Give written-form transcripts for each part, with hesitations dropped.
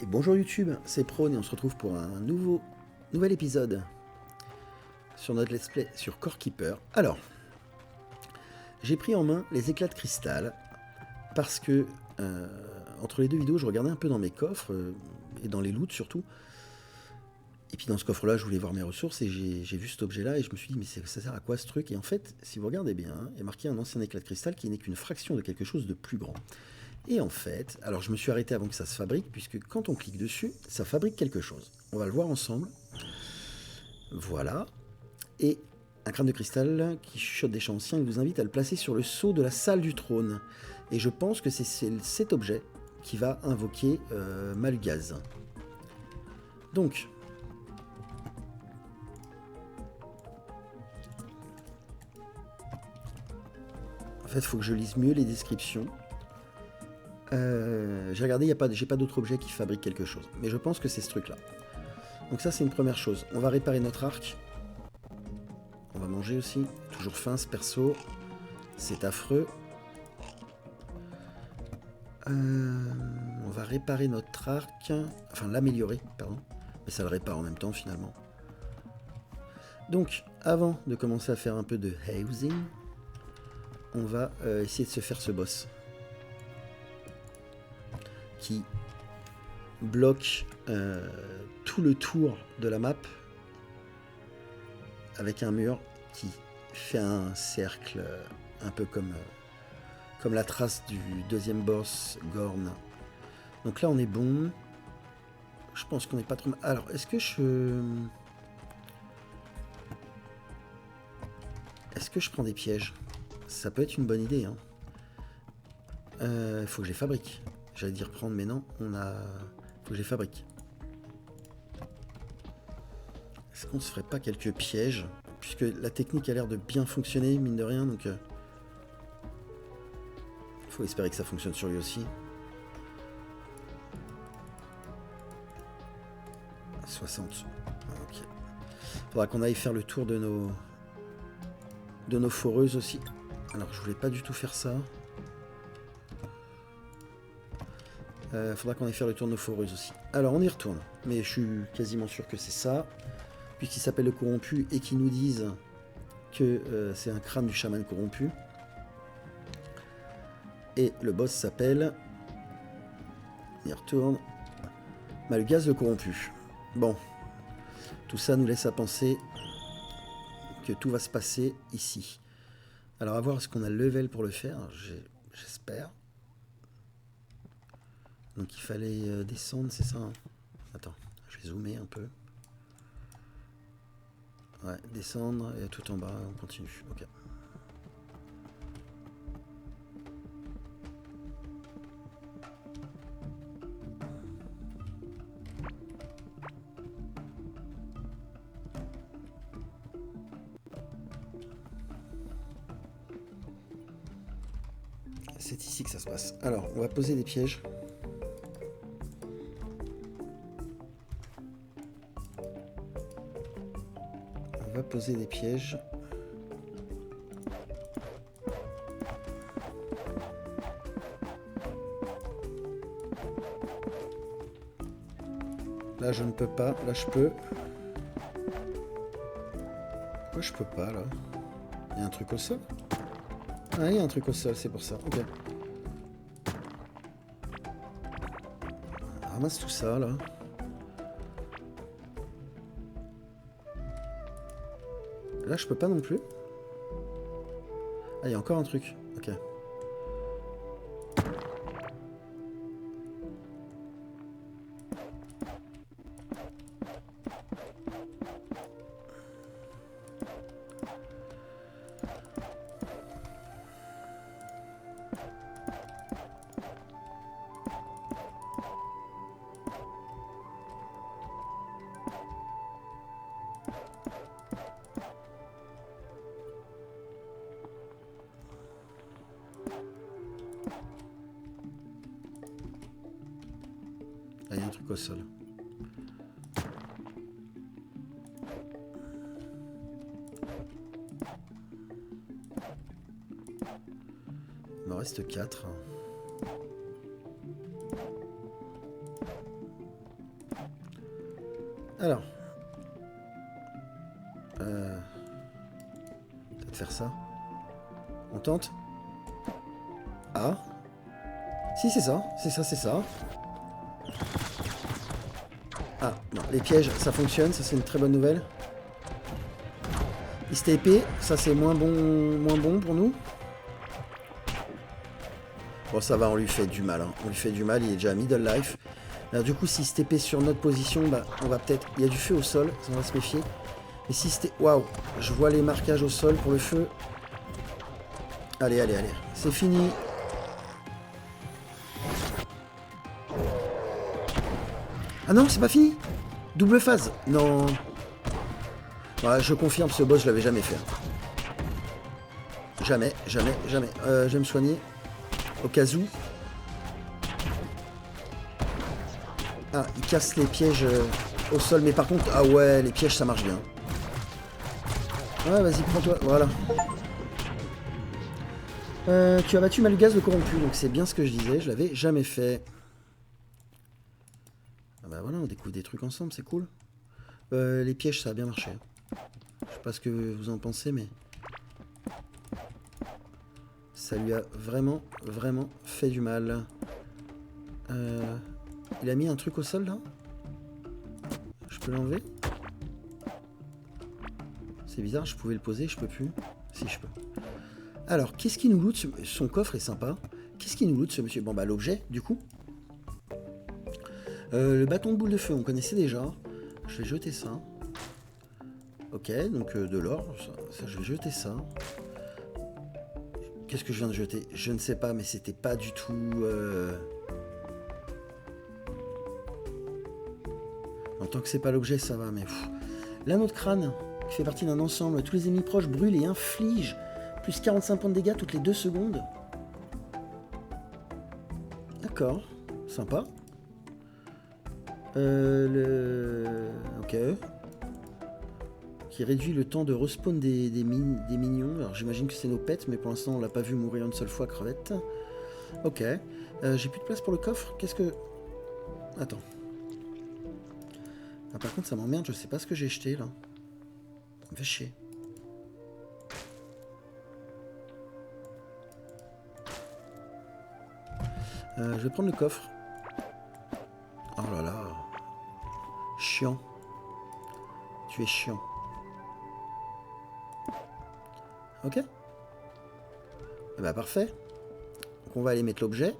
Et bonjour YouTube, c'est Prone et on se retrouve pour un nouvel épisode sur notre let's play sur Core Keeper. Alors, j'ai pris en main les éclats de cristal parce que entre les deux vidéos, je regardais un peu dans mes coffres et dans les loots surtout. Et puis dans ce coffre-là, je voulais voir mes ressources et j'ai vu cet objet-là et je me suis dit, mais ça sert à quoi ce truc? Et en fait, si vous regardez bien, il y a marqué un ancien éclat de cristal qui n'est qu'une fraction de quelque chose de plus grand. Et en fait, alors je me suis arrêté avant que ça se fabrique, puisque quand on clique dessus, ça fabrique quelque chose. On va le voir ensemble. Voilà. Et un crâne de cristal qui chuchote des chants anciens, il vous invite à le placer sur le sceau de la salle du trône. Et je pense que c'est cet objet qui va invoquer Malgaz. Donc, en fait, il faut que je lise mieux les descriptions. J'ai regardé, j'ai pas d'autre objet qui fabrique quelque chose. Mais je pense que c'est ce truc-là. Donc ça, c'est une première chose. On va réparer notre arc. On va manger aussi. Toujours faim, ce perso. C'est affreux. On va réparer notre arc. Enfin, l'améliorer, pardon. Mais ça le répare en même temps, finalement. Donc, avant de commencer à faire un peu de housing, on va essayer de se faire ce boss. Qui bloque tout le tour de la map avec un mur qui fait un cercle un peu comme la trace du deuxième boss, Gorn. Donc là on est bon. Je pense qu'on n'est pas trop mal. Alors est-ce que je prends des pièges? Ça peut être une bonne idée, hein. Faut que je les fabrique. J'allais dire prendre, mais non, faut que je les fabrique. Est-ce qu'on se ferait pas quelques pièges? Puisque la technique a l'air de bien fonctionner, mine de rien, donc faut espérer que ça fonctionne sur lui aussi. 60. Ok. Faudra qu'on aille faire le tour de nos foreuses aussi. Alors je voulais pas du tout faire ça. Faudra qu'on aille faire le tour de nos foreuses aussi. Alors on y retourne. Mais je suis quasiment sûr que c'est ça. Puisqu'il s'appelle le corrompu et qu'ils nous disent que c'est un crâne du chaman corrompu. Et le boss s'appelle... On y retourne. Malgaz le corrompu. Bon. Tout ça nous laisse à penser que tout va se passer ici. Alors à voir, est-ce qu'on a le level pour le faire? J'espère. Donc il fallait descendre, c'est ça, hein? Attends, je vais zoomer un peu. Ouais, descendre et tout en bas, on continue. Ok. C'est ici que ça se passe. Alors, on va poser des pièges. On va poser des pièges. Là, je ne peux pas. Là, je peux. Pourquoi je peux pas, là? Il y a un truc au sol? Ah, il y a un truc au sol, c'est pour ça. Ok. Ramasse tout ça, là. Là, je peux pas non plus. Ah, il y a encore un truc. Ok. Là, il y a un truc au sol. Il m'en reste 4. Alors. Peut-être faire ça. On tente. Ah. Si, c'est ça. C'est ça, c'est ça. Ah, non. Les pièges, ça fonctionne. Ça, c'est une très bonne nouvelle. Il s'était épée. Ça, c'est moins bon pour nous. Bon, ça va, on lui fait du mal. Hein. On lui fait du mal. Il est déjà à middle life. Alors, du coup, s'il se TP sur notre position, bah, on va peut-être... Il y a du feu au sol. On va se méfier. Mais si c'était... Waouh. Je vois les marquages au sol pour le feu. Allez, allez, allez. C'est fini. Ah non, c'est pas fini. Double phase. Non. Ouais, je confirme, ce boss, je l'avais jamais fait. Jamais, jamais, jamais. Je vais me soigner. Au cas où. Ah, il casse les pièges au sol. Mais par contre, ah ouais, les pièges, ça marche bien. Ouais, vas-y, prends-toi. Voilà. Tu as battu Malugaz le corrompu. Donc c'est bien ce que je disais. Je l'avais jamais fait. Ah bah voilà, on découvre des trucs ensemble, c'est cool. Les pièges, ça a bien marché. Je sais pas ce que vous en pensez, mais... ça lui a vraiment, vraiment fait du mal. Il a mis un truc au sol, là? Je peux l'enlever? C'est bizarre, je pouvais le poser, je peux plus. Si, je peux. Alors, qu'est-ce qui nous loot? Son coffre est sympa. Qu'est-ce qui nous loot, ce monsieur? Bon, bah, l'objet, du coup. Le bâton de boule de feu, on connaissait déjà. Je vais jeter ça. Ok, donc de l'or. Ça, je vais jeter ça. Qu'est-ce que je viens de jeter? Je ne sais pas, mais c'était pas du tout... En tant que c'est pas l'objet, ça va, mais... L'anneau de crâne, qui fait partie d'un ensemble. Tous les ennemis proches brûlent et infligent plus 45 points de dégâts toutes les 2 secondes. D'accord, sympa. Ok. Qui réduit le temps de respawn des minions. Alors j'imagine que c'est nos pets, mais pour l'instant on l'a pas vu mourir une seule fois, crevette. Ok. J'ai plus de place pour le coffre. Qu'est-ce que... Attends. Ah, par contre ça m'emmerde, je sais pas ce que j'ai jeté là. Ça me fait chier. Je vais prendre le coffre. Oh là là. Chiant. Tu es chiant. Ok. Eh bah parfait. Donc on va aller mettre l'objet.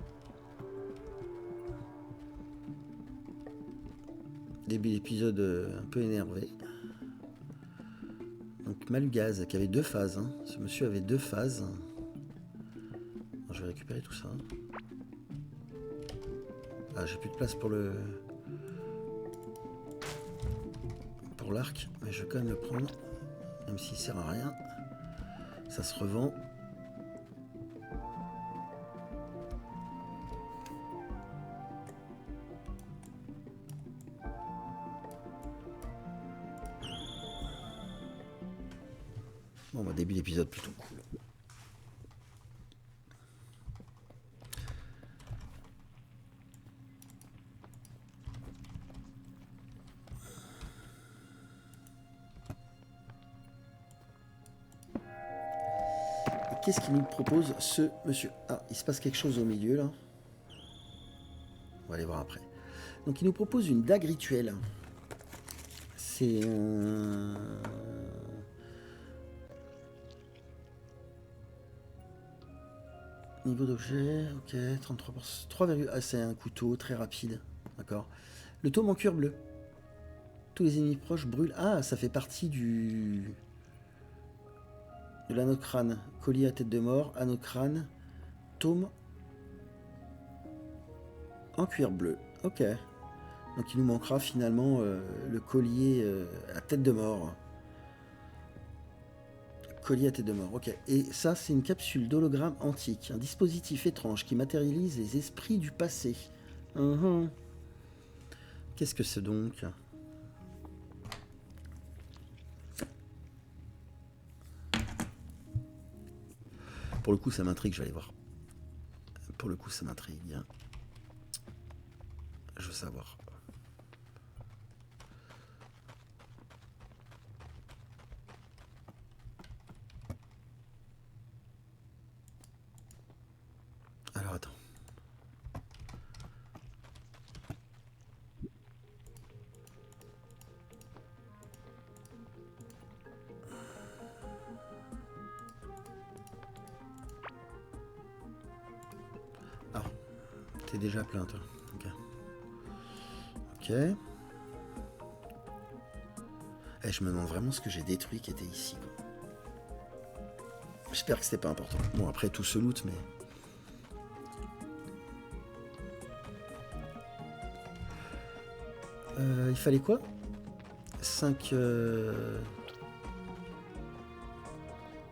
Début d'épisode un peu énervé. Donc Malugaz qui avait 2 phases. Hein. Ce monsieur avait 2 phases. Alors, je vais récupérer tout ça. Ah, j'ai plus de place pour le... pour l'arc. Mais je vais quand même le prendre. Même s'il sert à rien. Ça se revend. Bon, bah, début d'épisode plutôt cool. Qu'est-ce qu'il nous propose, ce monsieur? Ah, il se passe quelque chose au milieu, là. On va aller voir après. Donc, il nous propose une dague rituelle. C'est un... Niveau d'objet, ok, 33%. 3, ah, c'est un couteau très rapide. D'accord. Le tome en cuir bleu. Tous les ennemis proches brûlent. Ah, ça fait partie du... de l'anneau de crâne. Collier à tête de mort, anneau de crâne, tome en cuir bleu. Ok. Donc il nous manquera finalement le collier à tête de mort. Collier à tête de mort, ok. Et ça, c'est une capsule d'hologramme antique. Un dispositif étrange qui matérialise les esprits du passé. Qu'est-ce que c'est donc? Pour le coup, ça m'intrigue, je vais aller voir. Pour le coup, ça m'intrigue. Je veux savoir. T'es déjà plein, toi. Ok. Ok. Eh, je me demande vraiment ce que j'ai détruit qui était ici, quoi. J'espère que c'était pas important. Bon, après, tout se loot, mais... il fallait quoi? 5...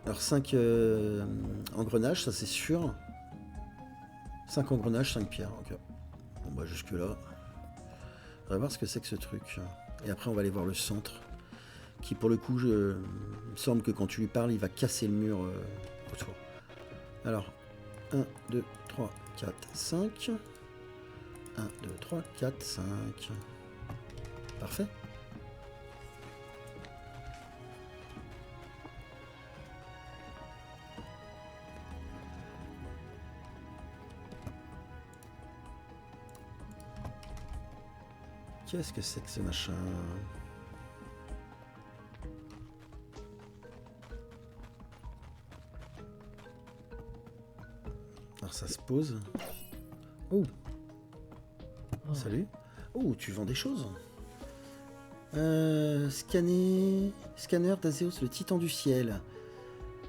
Alors 5 engrenages, ça c'est sûr. 5 engrenages, 5 pierres, ok. Bon bah jusque là. On va voir ce que c'est que ce truc. Et après on va aller voir le centre. Qui pour le coup, il me semble que quand tu lui parles, il va casser le mur autour. Alors, 1, 2, 3, 4, 5. 1, 2, 3, 4, 5. Parfait. Qu'est-ce que c'est que ce machin? Alors ça se pose. Oh. Salut. Oh, tu vends des choses. Scanner d'Azéos, le titan du ciel.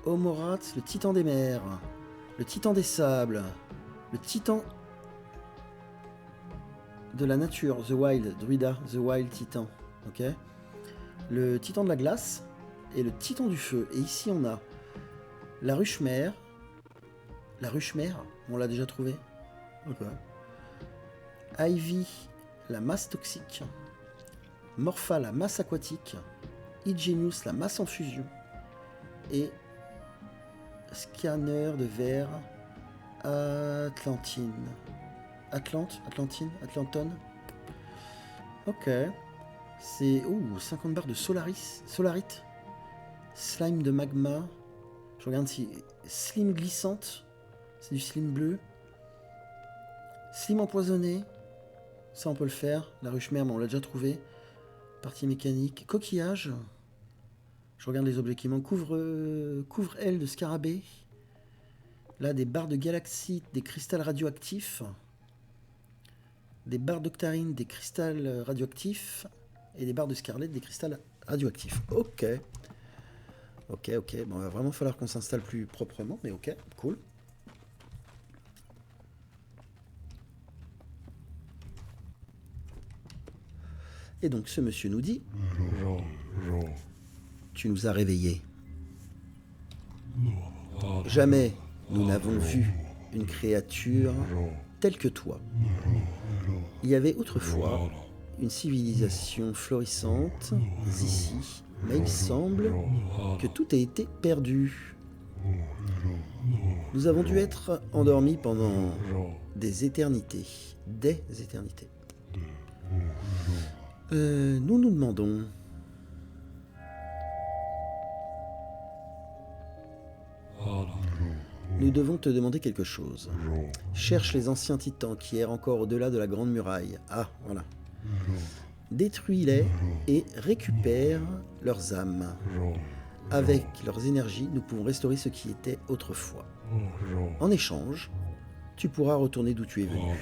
Homorat, le titan des mers. Le titan des sables. Le titan de la nature, The Wild, Druida, The Wild Titan. Ok. Le titan de la glace et le titan du feu. Et ici on a la ruche mère. La ruche mère, on l'a déjà trouvé. Ok. Ivy, la masse toxique. Morpha, la masse aquatique. Igenius, la masse en fusion. Et scanner de verre. Atlantine. Atlanton. Ok. C'est 50 barres de solarite. Slime de magma. Je regarde si... Slim glissante. C'est du slim bleu. Slim empoisonné. Ça on peut le faire. La ruche mère, on l'a déjà trouvé. Partie mécanique. Coquillage. Je regarde les objets qui manquent. Couvre-aile de scarabée. Là, des barres de galaxite, des cristals radioactifs. Des barres d'octarine, des cristals radioactifs. Et des barres de scarlet, des cristals radioactifs. Ok. Ok. Bon, il va vraiment falloir qu'on s'installe plus proprement, mais ok, cool. Et donc ce monsieur nous dit... Tu nous as réveillés. Jamais nous n'avons vu une créature telle que toi. Il y avait autrefois une civilisation florissante ici, mais il semble que tout a été perdu. Nous avons dû être endormis pendant des éternités. Nous nous demandons... Nous devons te demander quelque chose. Cherche les anciens titans qui errent encore au-delà de la grande muraille. Ah, voilà. Détruis-les et récupère leurs âmes. Avec leurs énergies, nous pouvons restaurer ce qui était autrefois. En échange, tu pourras retourner d'où tu es venu.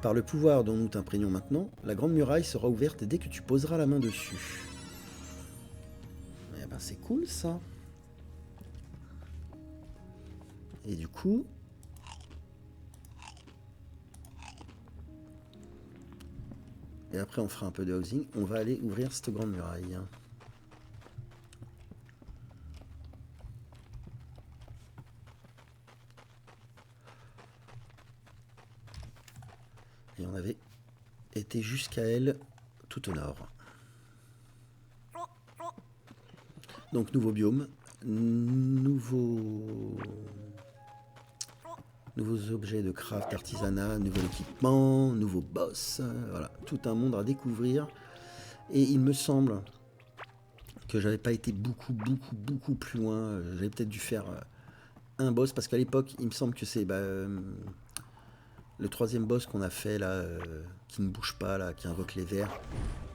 Par le pouvoir dont nous t'imprégnons maintenant, la grande muraille sera ouverte dès que tu poseras la main dessus. Eh ben c'est cool ça. Et du coup... Et après on fera un peu de housing. On va aller ouvrir cette grande muraille. Et on avait été jusqu'à elle tout au nord. Donc nouveau biome, nouveaux objets de craft, artisanat, nouvel équipement, nouveaux boss, voilà, tout un monde à découvrir. Et il me semble que j'avais pas été beaucoup plus loin. J'avais peut-être dû faire un boss, parce qu'à l'époque, il me semble que c'est le troisième boss qu'on a fait là, qui ne bouge pas là, qui invoque les vers,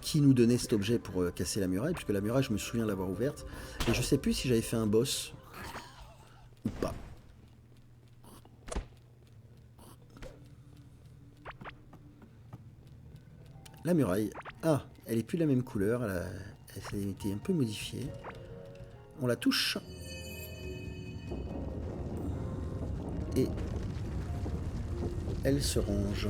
qui nous donnait cet objet pour casser la muraille, puisque la muraille, je me souviens l'avoir ouverte, et je sais plus si j'avais fait un boss ou pas. La muraille. Ah, elle est plus de la même couleur. Elle s'est été un peu modifiée. On la touche. Et elle se range.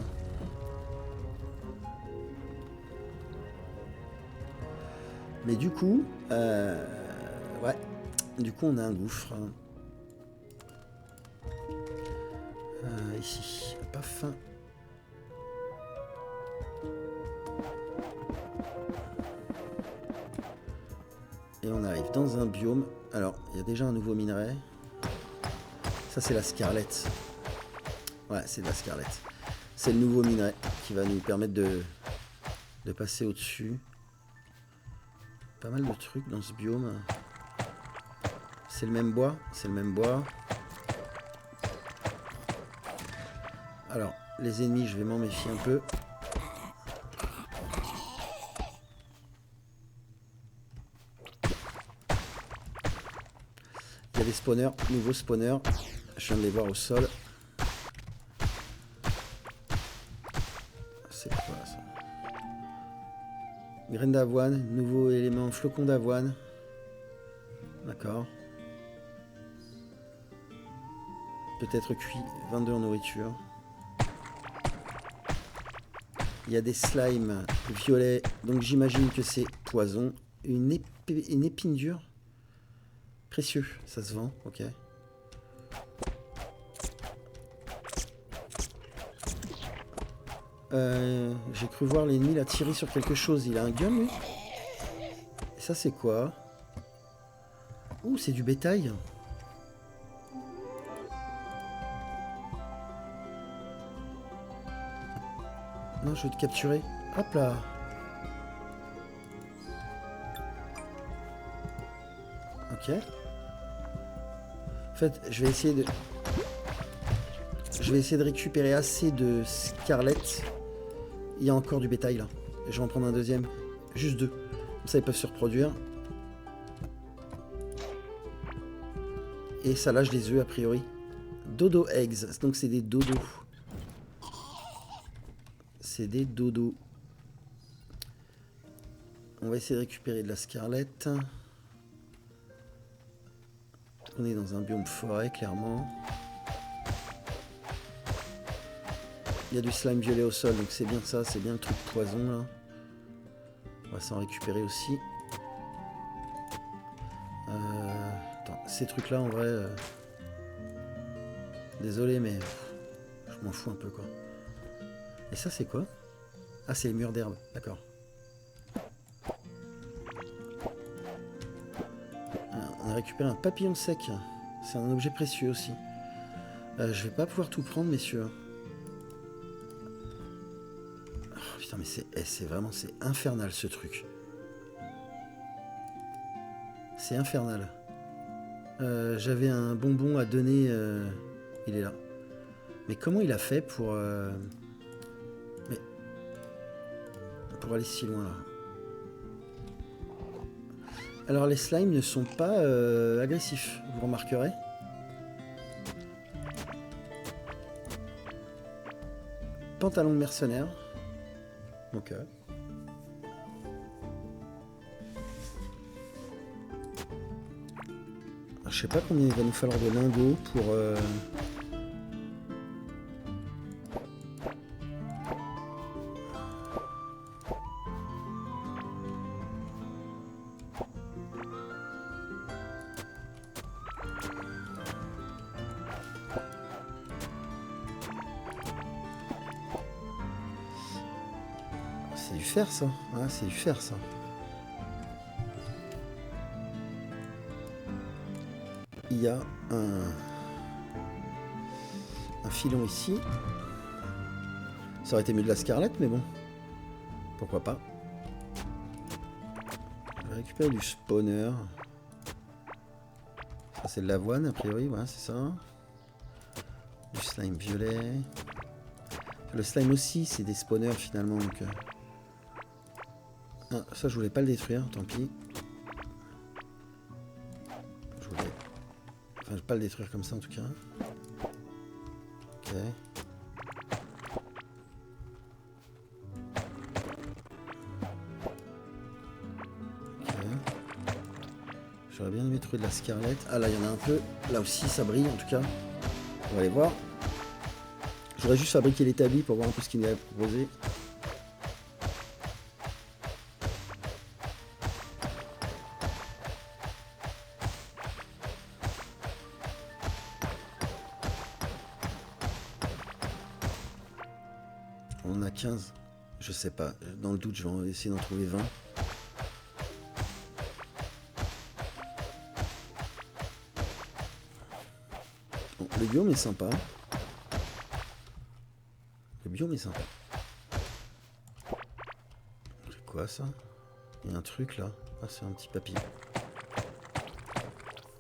Mais du coup, ouais, du coup on a un gouffre. Ici, paf. Et on arrive dans un biome. Alors, il y a déjà un nouveau minerai. Ça, c'est la scarlett. Ouais, c'est de la scarlett. C'est le nouveau minerai qui va nous permettre de passer au-dessus. Pas mal de trucs dans ce biome. C'est le même bois. C'est le même bois. Alors, les ennemis, je vais m'en méfier un peu. Il y a des spawners, nouveaux spawners. Je viens de les voir au sol. C'est quoi ça? Graines d'avoine, nouveau élément, flocon d'avoine. D'accord. Peut-être cuit, 22 en nourriture. Il y a des slimes violets, donc j'imagine que c'est poison. Une épine dure. Précieux, ça se vend, ok. J'ai cru voir l'ennemi là tirer sur quelque chose. Il a un gun lui. Et ça c'est quoi? Ouh, c'est du bétail. Non, je vais te capturer. Hop là. Ok. En fait, je vais essayer de récupérer assez de scarlett. Il y a encore du bétail là. Je vais en prendre un deuxième. Juste deux. Comme ça, ils peuvent se reproduire. Et ça lâche des œufs a priori. Dodo eggs. Donc c'est des dodos. C'est des dodos. On va essayer de récupérer de la scarlett. On est dans un biome forêt, clairement. Il y a du slime violet au sol, donc c'est bien ça, c'est bien le truc poison là. On va s'en récupérer aussi. Attends, ces trucs là en vrai... Désolé mais je m'en fous un peu quoi. Et ça c'est quoi? Ah c'est les murs d'herbe, d'accord. On a récupéré un papillon sec. C'est un objet précieux aussi. Je vais pas pouvoir tout prendre messieurs. Oh, putain mais c'est vraiment c'est infernal ce truc. C'est infernal. J'avais un bonbon à donner. Il est là. Mais comment il a fait pour... Mais... Pour aller si loin là. Alors les slimes ne sont pas agressifs, vous remarquerez. Pantalon de mercenaire. Ok. Alors, je sais pas combien il va nous falloir de lingots pour... C'est du fer ça. Ouais, c'est du fer ça. Il y a un filon ici. Ça aurait été mieux de la scarlett, mais bon. Pourquoi pas. Je vais récupérer du spawner. Ça c'est de l'avoine a priori, ouais c'est ça. Du slime violet. Le slime aussi c'est des spawners finalement donc... Ah, ça je voulais pas le détruire, tant pis. Je voulais... Enfin je vais pas le détruire comme ça en tout cas. Ok. J'aurais bien aimé trouver de la Scarlet. Ah là, il y en a un peu. Là aussi, ça brille en tout cas. On va aller voir. J'aurais juste fabriqué l'établi pour voir un peu ce qu'il nous avait proposé. On en a 15. Je sais pas. Dans le doute, je vais essayer d'en trouver 20. Bon, le biome est sympa. Le biome est sympa. C'est quoi ça? Il y a un truc là. Ah, c'est un petit papillon.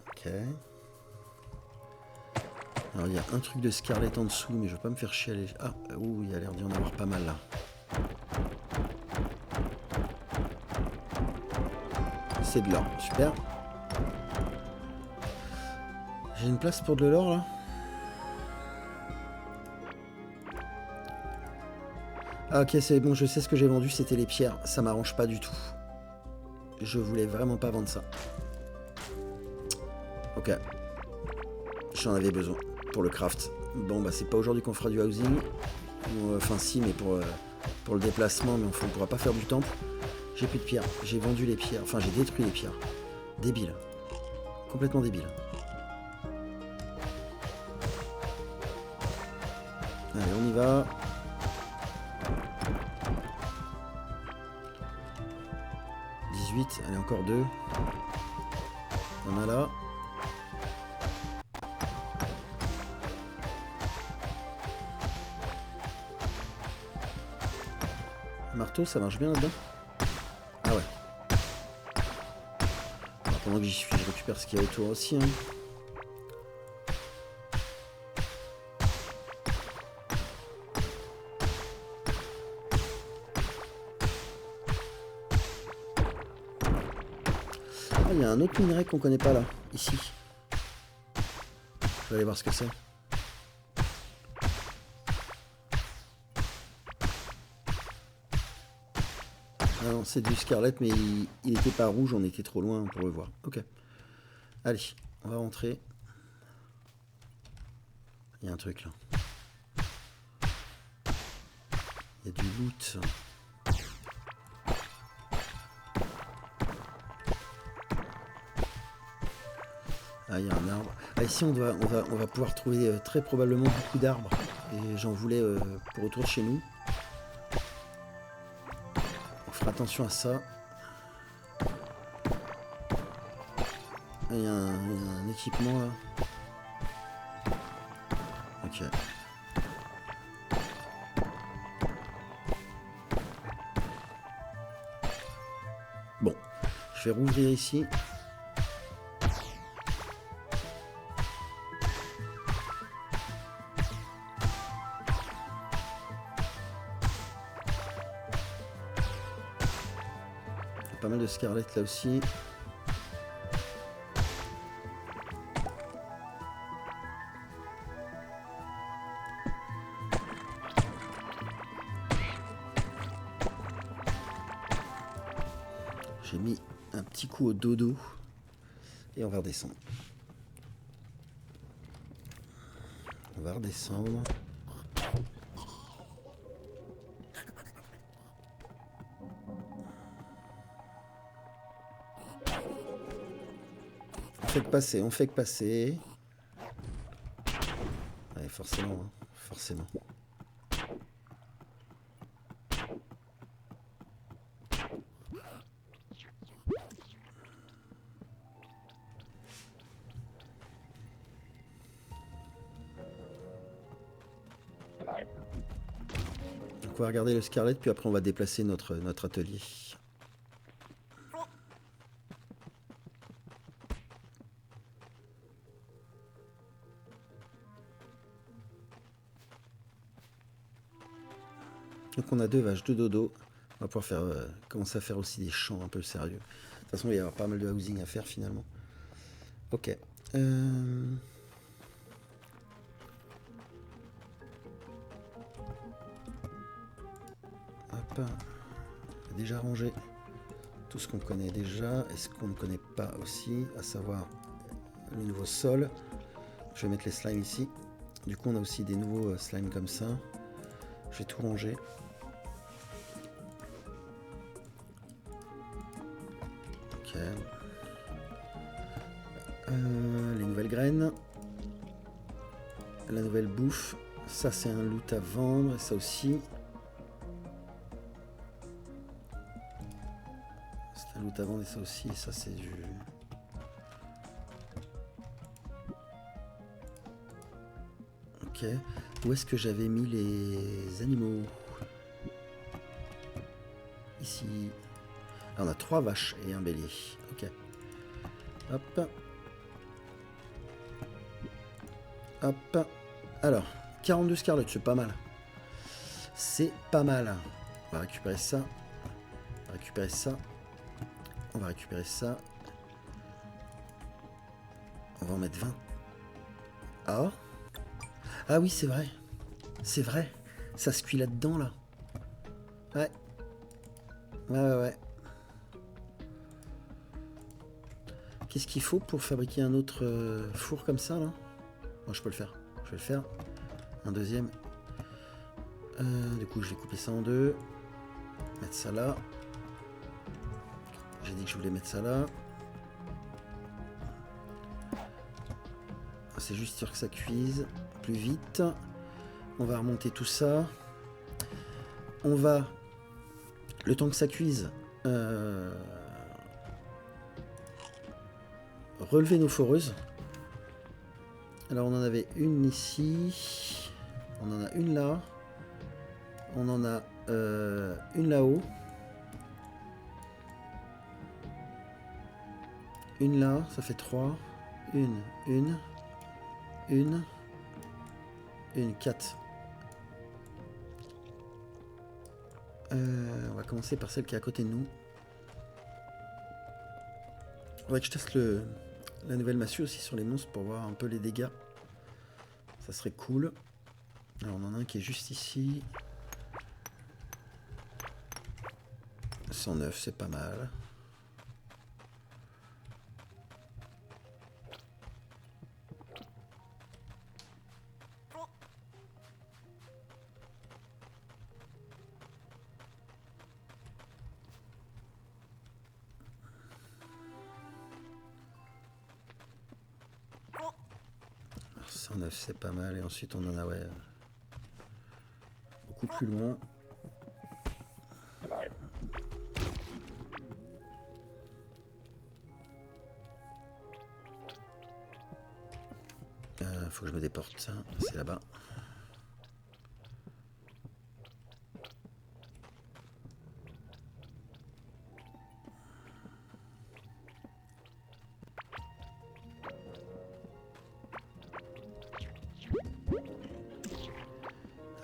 Ok. Alors il y a un truc de Scarlet en dessous, mais je vais pas me faire chier à aller... Ah, ouh, il y a l'air d'y en avoir pas mal là. C'est de l'or, super. J'ai une place pour de l'or là. Ah ok, c'est bon, je sais ce que j'ai vendu, c'était les pierres. Ça m'arrange pas du tout. Je voulais vraiment pas vendre ça. Ok. J'en avais besoin pour le craft. Bon bah c'est pas aujourd'hui qu'on fera du housing. Enfin si, mais pour le déplacement, mais on pourra pas faire du temple. J'ai plus de pierres. J'ai vendu les pierres. Enfin j'ai détruit les pierres. Débile. Complètement débile. Allez, on y va. Allez, encore 2. On a là. Marteau, ça marche bien là-dedans? Ah ouais. Alors, pendant que j'y suis, je récupère ce qu'il y a autour aussi. Hein. Ah, il y a un autre minerai qu'on connaît pas là, ici. Je vais aller voir ce que c'est. Ah non, c'est du Scarlet, mais il était pas rouge, on était trop loin pour le voir. Ok. Allez, on va rentrer. Il y a un truc là. Il y a du loot. Ah, il y a un arbre. Ah, ici, on va pouvoir trouver très probablement beaucoup d'arbres. Et j'en voulais pour autour de chez nous. On fera attention à ça. Ah, il y a un équipement là. Ok. Bon, je vais rouvrir ici. Pas mal de Scarlet là aussi. J'ai mis un petit coup au dodo et on va redescendre. On va redescendre. On fait que passer, on fait que passer. Ouais, forcément, hein, forcément. Donc on va regarder le Scarlet, puis après on va déplacer notre atelier. Donc on a 2 vaches, 2 dodo. On va pouvoir faire, commencer à faire aussi des champs un peu sérieux. De toute façon, il va y avoir pas mal de housing à faire finalement. Ok. Hop. Déjà rangé tout ce qu'on connaît déjà. Et ce qu'on ne connaît pas aussi, à savoir le nouveau sol. Je vais mettre les slimes ici. Du coup, on a aussi des nouveaux slimes comme ça. Je vais tout ranger. Ok. Les nouvelles graines. La nouvelle bouffe. Ça, c'est un loot à vendre. Et ça aussi. C'est un loot à vendre et ça aussi. Et ça, c'est du... Ok. Où est-ce que j'avais mis les animaux? Ici. Ah, on a 3 vaches et un bélier. Ok. Hop. Hop. Alors, 42 scarlets, c'est pas mal. C'est pas mal. On va récupérer ça. On va récupérer ça. On va récupérer ça. On va en mettre 20. Ah. Ah oui, c'est vrai. C'est vrai. Ça se cuit là-dedans, là. Ouais. Ouais. Qu'est-ce qu'il faut pour fabriquer un autre four comme ça, là? Moi, je peux le faire. Je vais le faire. Un deuxième. Du coup, je vais couper ça en deux. Mettre ça là. J'ai dit que je voulais mettre ça là. C'est juste sûr que ça cuise plus vite. On va remonter tout ça. On va, le temps que ça cuise, relever nos foreuses. Alors on en avait une ici. On en a une là. On en a une là-haut. Une là, ça fait 3. Une, 4. On va commencer par celle qui est à côté de nous. Faudrait que je teste la nouvelle massue aussi sur les monstres pour voir un peu les dégâts. Ça serait cool. Alors on en a un qui est juste ici. 109, c'est pas mal. Alors, 109, c'est pas mal. Et ensuite on en a beaucoup plus loin. Faut que je me déporte. C'est là-bas.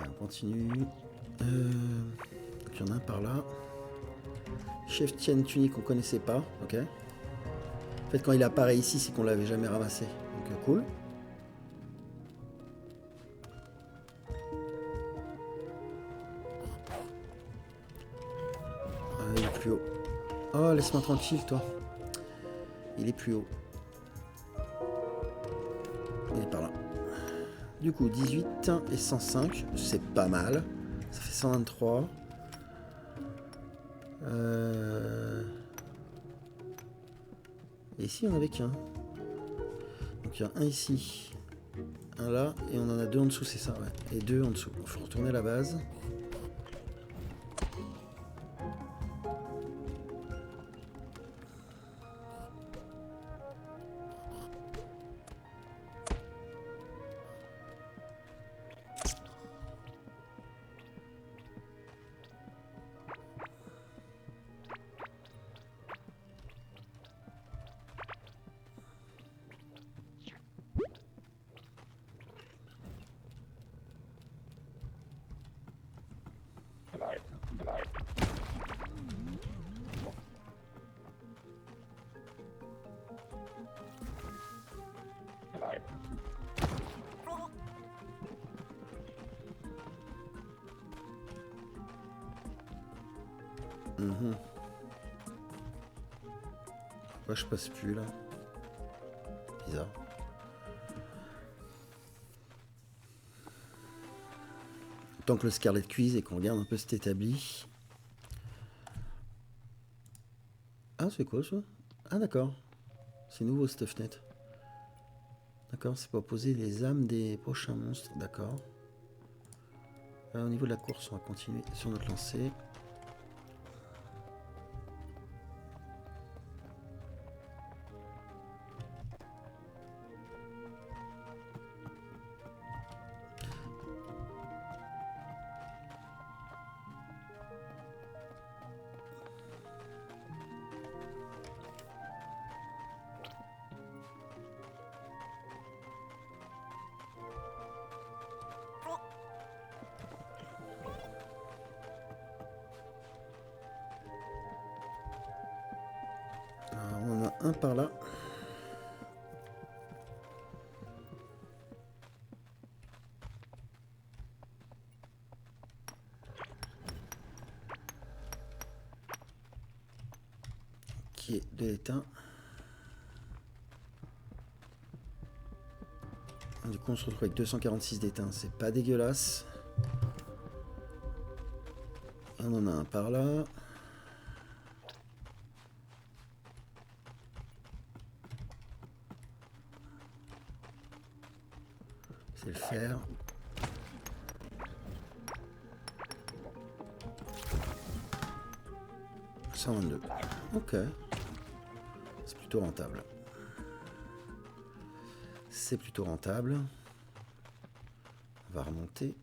On continue. Donc il y en a un par là. Chef Tienne tunique qu'on connaissait pas. Ok. En fait, quand il apparaît ici, c'est qu'on l'avait jamais ramassé. Donc cool. Il est plus haut. Oh, laisse-moi tranquille, toi. Il est plus haut. Il est par là. Du coup, 18 et 105, c'est pas mal. Ça fait 123. Et ici, on avait qu'un. Donc il y a un ici, un là, et on en a deux en dessous, c'est ça, ouais. Et deux en dessous. Il faut retourner à la base. Pourquoi je passe plus là? Bizarre. Tant que le Scarlet cuise et qu'on regarde un peu cet établi. Ah, c'est quoi ça? Ah, d'accord. C'est nouveau Stuffnet. D'accord, c'est pour poser les âmes des prochains monstres. D'accord. Au niveau de la course, on va continuer sur notre lancée. Alors, on en a un par là. Qui est de l'éteint. Du coup, on se retrouve avec 246 d'éteint. C'est pas dégueulasse. On en a un par là. C'est le fer. « 122. Ok. C'est plutôt rentable. C'est plutôt rentable. On va remonter.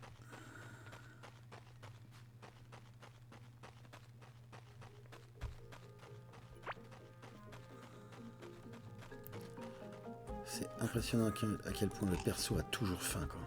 C'est impressionnant à quel point le perso a toujours faim, quoi.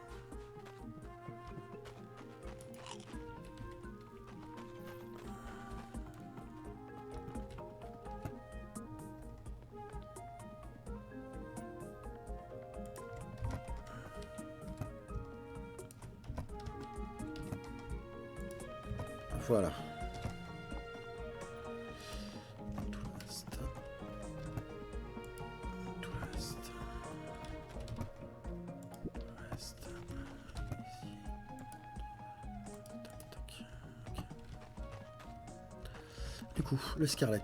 Voilà. Tout le reste. Tout le reste. Tout le reste. Ici. Tac, tac. Ok. Du coup, le Scarlet.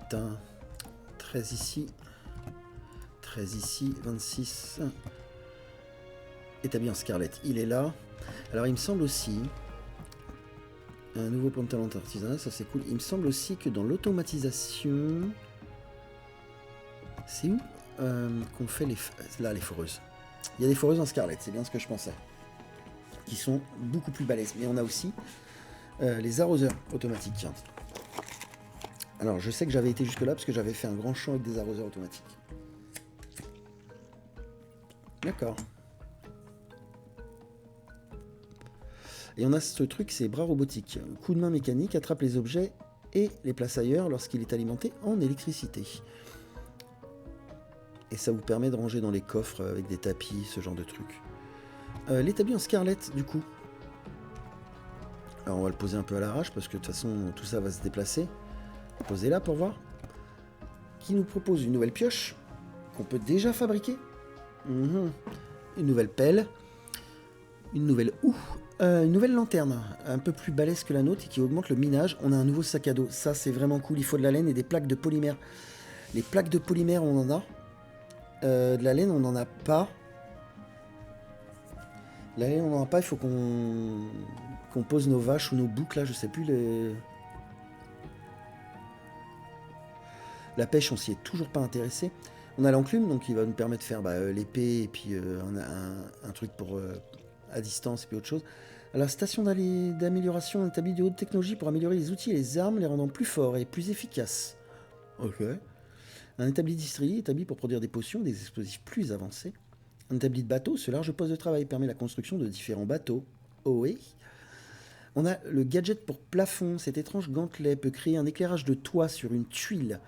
13 ici. 13 ici. 26. Établi en Scarlet. Il est là. Alors, il me semble aussi... Un nouveau point de talent artisanal, ça c'est cool. Il me semble aussi que dans l'automatisation... C'est où qu'on fait les... Là, les foreuses. Il y a des foreuses en Scarlet, c'est bien ce que je pensais. Qui sont beaucoup plus balèzes. Mais on a aussi les arroseurs automatiques. Alors, je sais que j'avais été jusque là parce que j'avais fait un grand champ avec des arroseurs automatiques. D'accord. Et on a ce truc, c'est bras robotiques. Coup de main mécanique, attrape les objets et les place ailleurs lorsqu'il est alimenté en électricité. Et ça vous permet de ranger dans les coffres avec des tapis, ce genre de truc. L'établi en Scarlet, du coup. Alors on va le poser un peu à l'arrache parce que de toute façon tout ça va se déplacer. Posez là pour voir. Qui nous propose une nouvelle pioche qu'on peut déjà fabriquer. Une nouvelle pelle. Une nouvelle houe. Une nouvelle lanterne, un peu plus balèze que la nôtre et qui augmente le minage. On a un nouveau sac à dos. Ça, c'est vraiment cool. Il faut de la laine et des plaques de polymère. Les plaques de polymère, on en a. De la laine, on n'en a pas. La laine, on n'en a pas. Il faut qu'on pose nos vaches ou nos boucs, là. Je sais plus. La pêche, on s'y est toujours pas intéressé. On a l'enclume, donc il va nous permettre de faire l'épée et puis un truc pour... à distance et puis autre chose. Alors, station d'amélioration établie de haute technologie pour améliorer les outils et les armes, les rendant plus forts et plus efficaces. Ok. Un établi distillerie établi pour produire des potions et des explosifs plus avancés. Un établi de bateau, ce large poste de travail permet la construction de différents bateaux. Oh oui. On a le gadget pour plafond. Cet étrange gantelet peut créer un éclairage de toit sur une tuile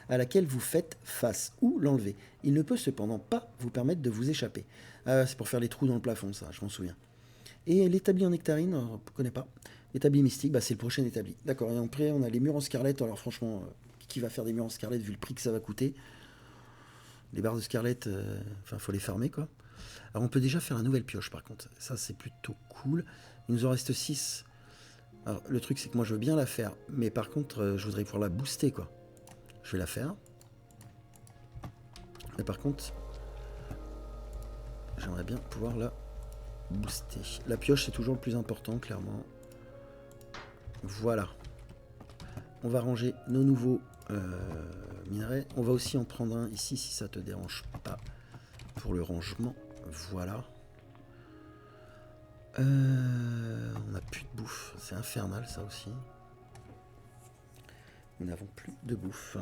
à laquelle vous faites face ou l'enlever. Il ne peut cependant pas vous permettre de vous échapper. C'est pour faire les trous dans le plafond, ça, je m'en souviens. Et l'établi en nectarine, on ne connaît pas. L'établi mystique, c'est le prochain établi. D'accord, et après, on a les murs en Scarlet. Alors franchement, qui va faire des murs en Scarlet vu le prix que ça va coûter? Les barres de Scarlet, enfin, faut les farmer, quoi. Alors, on peut déjà faire la nouvelle pioche, par contre. Ça, c'est plutôt cool. Il nous en reste 6. Alors, le truc, c'est que moi, je veux bien la faire. Mais par contre, je voudrais pouvoir la booster, quoi. Je vais la faire. Mais par contre, j'aimerais bien pouvoir la booster. La pioche, c'est toujours le plus important, clairement. Voilà. On va ranger nos nouveaux minerais. On va aussi en prendre un ici, si ça te dérange pas, pour le rangement. Voilà. On n'a plus de bouffe. C'est infernal, ça aussi. Nous n'avons plus de bouffe.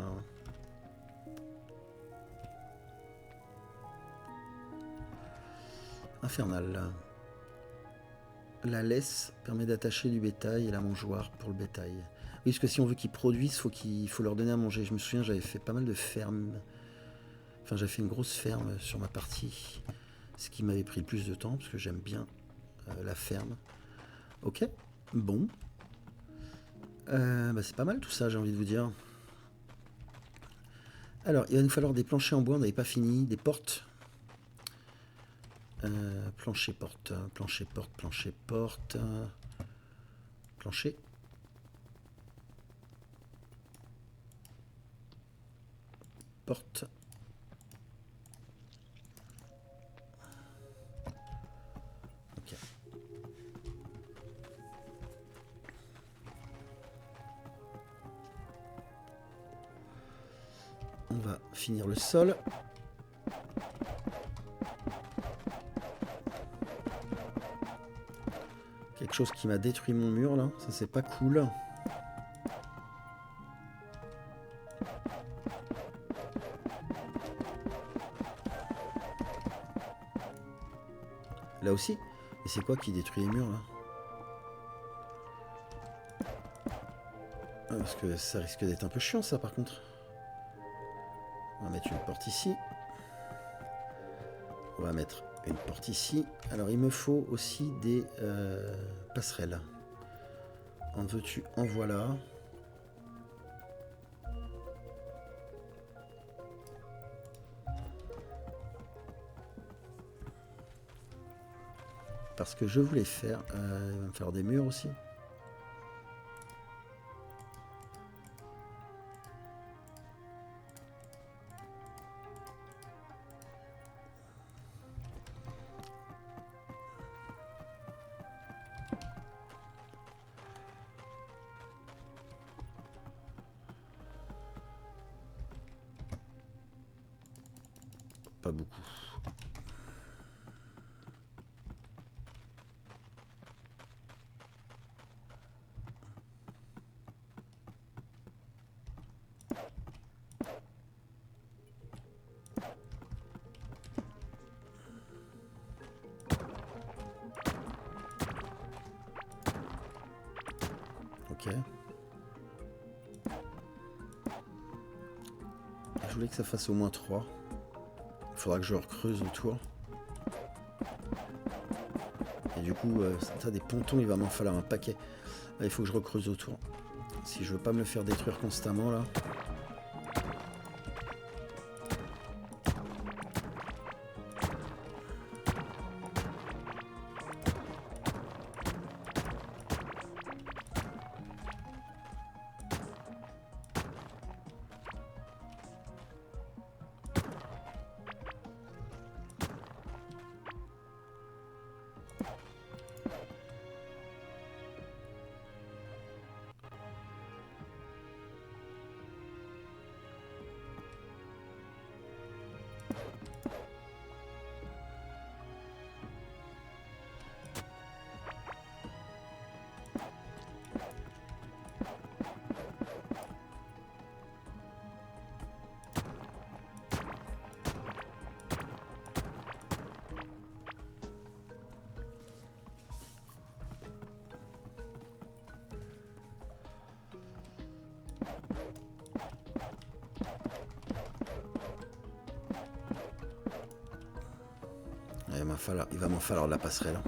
Infernal. La laisse permet d'attacher du bétail et la mangeoire pour le bétail. Oui, parce que si on veut qu'ils produisent, il faut leur donner à manger. Je me souviens, j'avais fait pas mal de fermes. Enfin, j'avais fait une grosse ferme sur ma partie. Ce qui m'avait pris le plus de temps, parce que j'aime bien la ferme. Ok, bon. C'est pas mal tout ça, j'ai envie de vous dire. Alors, il va nous falloir des planchers en bois, on n'avait pas fini. Des portes. Plancher, porte, plancher, porte, plancher, porte. Plancher. Porte. Ok. On va finir le sol. Quelque chose qui m'a détruit mon mur là, ça c'est pas cool. Là aussi. Et c'est quoi qui détruit les murs là? Parce que ça risque d'être un peu chiant ça par contre. On va mettre une porte ici. On va mettre une porte ici. Alors il me faut aussi des passerelles. En veux-tu, en voilà. Parce que je voulais faire... il va me falloir des murs aussi. Pas beaucoup. Ok. Je voulais que ça fasse au moins 3. Il faudra que je recreuse autour. Et du coup, ça des pontons, il va m'en falloir un paquet. Là, il faut que je recreuse autour. Si je veux pas me le faire détruire constamment là. Il va m'en falloir de la passerelle.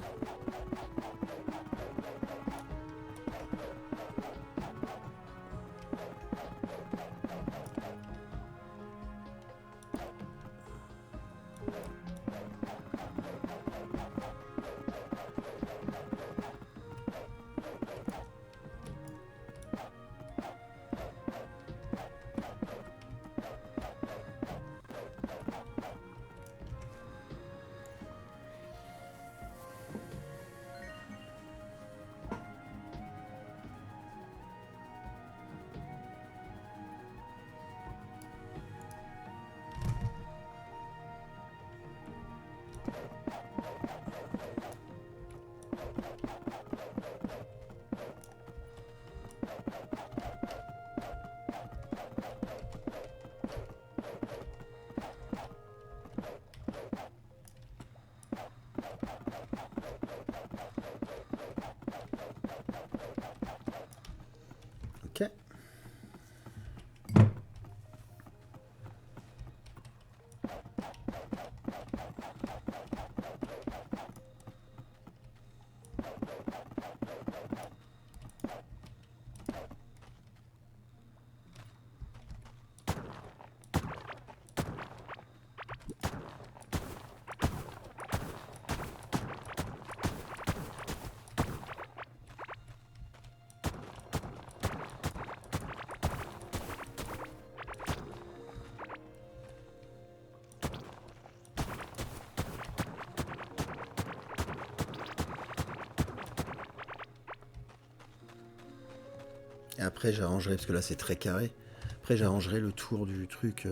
Et après j'arrangerai, parce que là c'est très carré, après j'arrangerai le tour du truc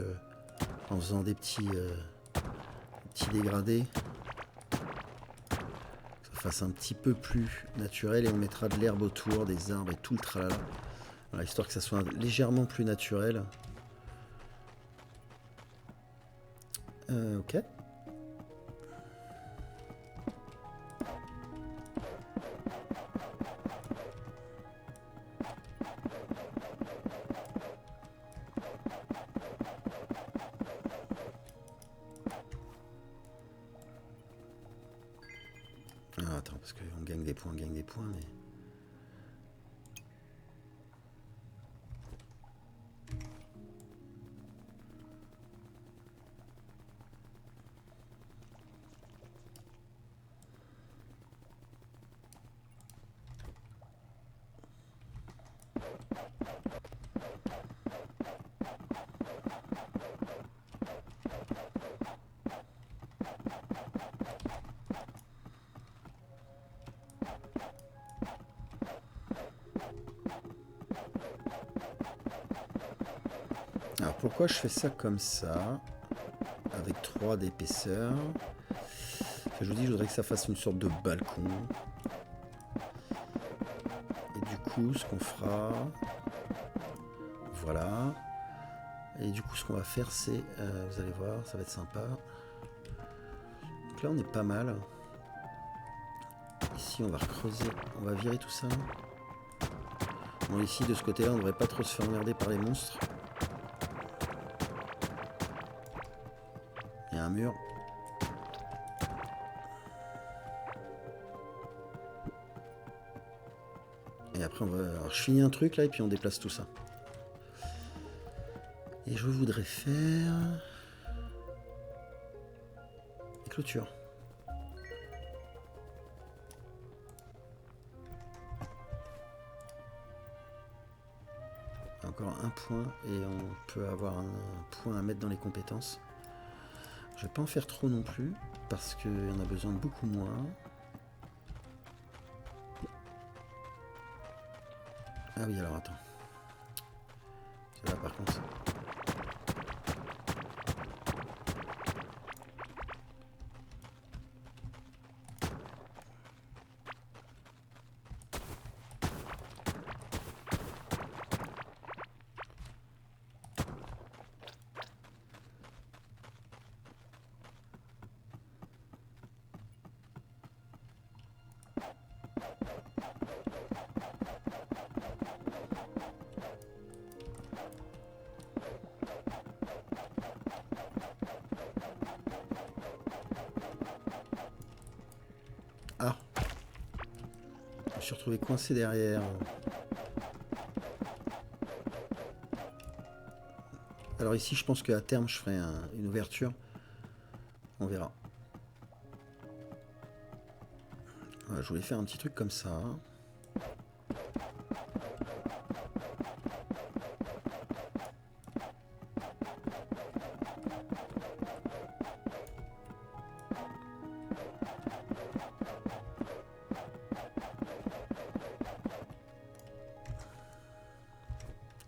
en faisant des petits dégradés. Que ça fasse un petit peu plus naturel et on mettra de l'herbe autour, des arbres et tout le tralala. Voilà, histoire que ça soit légèrement plus naturel. Ok. Ah, attends, parce qu'on gagne des points, mais... Alors pourquoi je fais ça comme ça, avec 3 d'épaisseur? Je vous dis, je voudrais que ça fasse une sorte de balcon. Et du coup, ce qu'on fera... Voilà. Et du coup, ce qu'on va faire, c'est... vous allez voir, ça va être sympa. Donc là, on est pas mal. Ici, on va recreuser. On va virer tout ça. Bon, ici, de ce côté-là, on ne devrait pas trop se faire emmerder par les monstres. Il y a un mur. Et après, on va... Alors, je finis un truc, là, et puis on déplace tout ça. Et je voudrais faire... Des clôtures. Encore un point, et on peut avoir un point à mettre dans les compétences. Je vais pas en faire trop non plus, parce qu'il y en a besoin de beaucoup moins. Ah oui, alors attends. Là par contre... Ah, je me suis retrouvé coincé derrière. Alors ici, je pense qu'à terme, je ferai une ouverture. On verra. Voilà, je voulais faire un petit truc comme ça.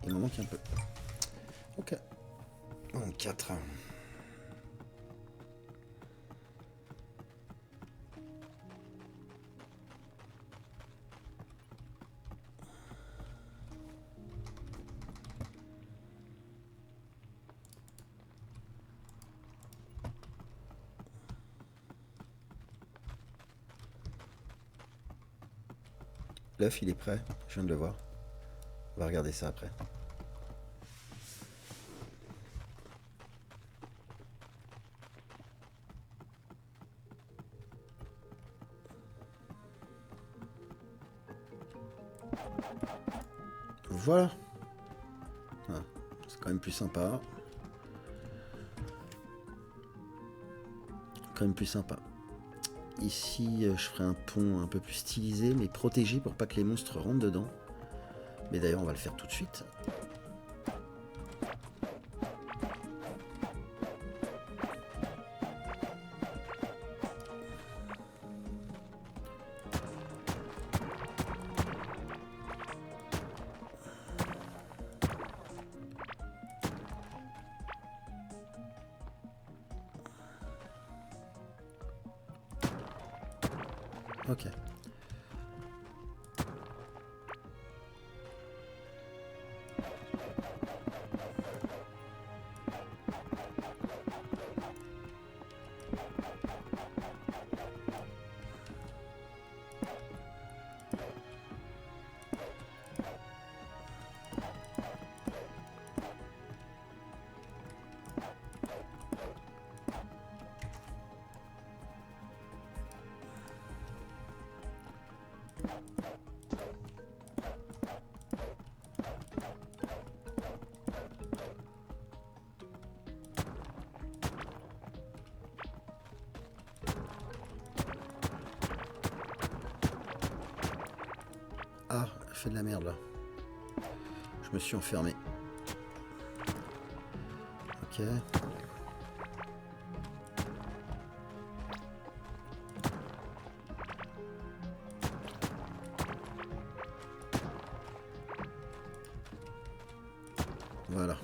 Il m'en manque un peu. Ok. Bon, 4. L'œuf, il est prêt. Je viens de le voir. On va regarder ça après. Voilà. Ah, c'est quand même plus sympa. Quand même plus sympa. Ici, je ferai un pont un peu plus stylisé, mais protégé pour pas que les monstres rentrent dedans. Mais d'ailleurs, on va le faire tout de suite. Ok. Ah, je fais de la merde là. Je me suis enfermé. Ok. Voilà.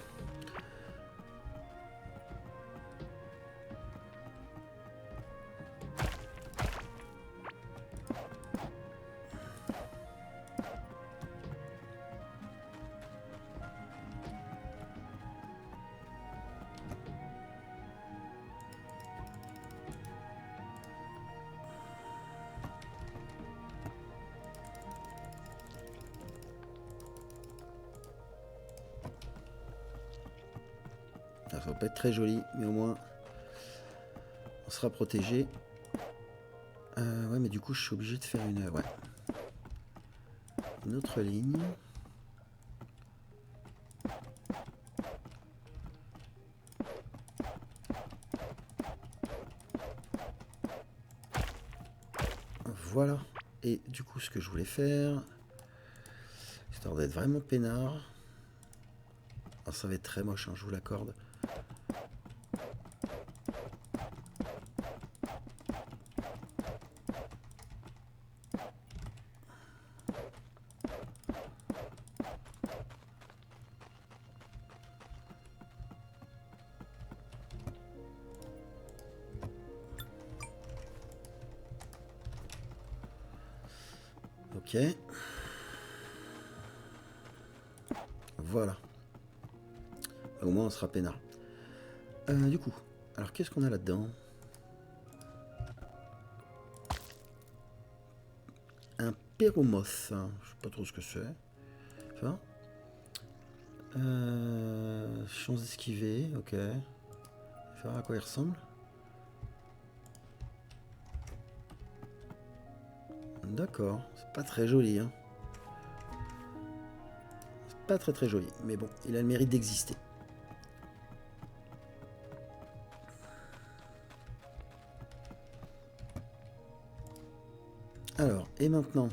Ça va pas être très joli, mais au moins on sera protégé. Ouais, mais du coup, je suis obligé de faire une autre ligne. Voilà. Et du coup, ce que je voulais faire, histoire d'être vraiment peinard. Alors, ça va être très moche, hein, je vous l'accorde. Ok. Voilà. Au moins, on sera peinard. Du coup, alors qu'est-ce qu'on a là-dedans? Un péromoth. Je sais pas trop ce que c'est. Enfin, chance d'esquiver, ok. Faire à quoi il ressemble. D'accord, c'est pas très joli, hein. C'est pas très très joli, mais bon, il a le mérite d'exister. Alors, et maintenant?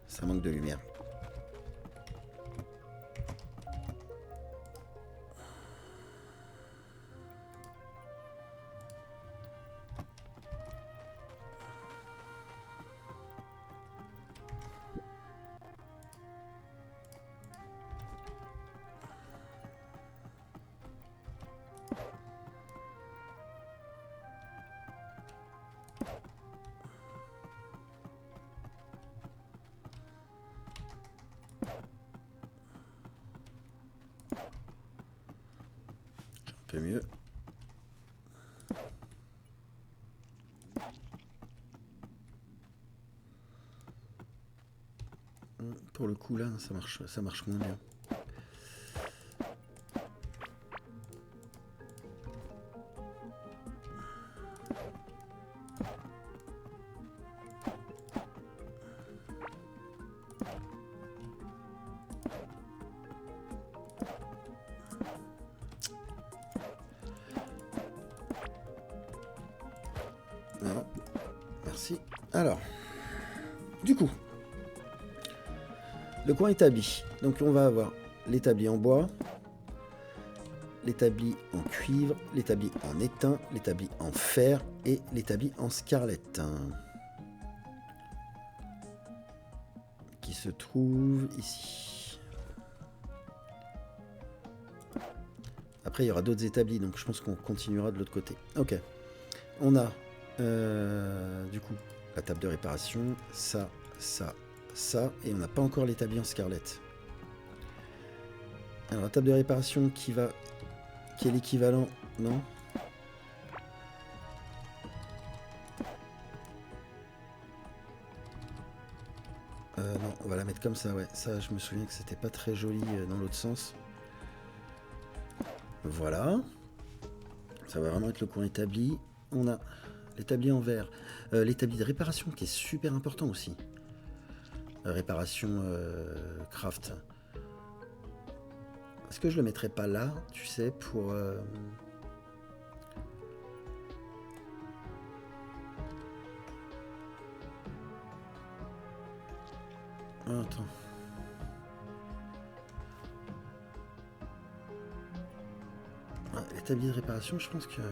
Ça manque de lumière. peu mieux. Pour le coup là, ça marche moins bien. Non, merci. Alors, du coup, le coin établi. Donc on va avoir l'établi en bois, l'établi en cuivre, l'établi en étain, l'établi en fer et l'établi en scarlett. Qui se trouve ici. Après il y aura d'autres établis, donc je pense qu'on continuera de l'autre côté. Ok. On a du coup la table de réparation, ça, et on n'a pas encore l'établi en scarlett. Alors la table de réparation qui est l'équivalent, non? Non, on va la mettre comme ça, ouais. Ça, je me souviens que c'était pas très joli dans l'autre sens. Voilà. Ça va vraiment être le coin établi. On a l'établi en verre. L'établi de réparation qui est super important aussi. Réparation craft. Est-ce que je le mettrais pas là, tu sais, pour... Oh, attends. L'établi de réparation, je pense que...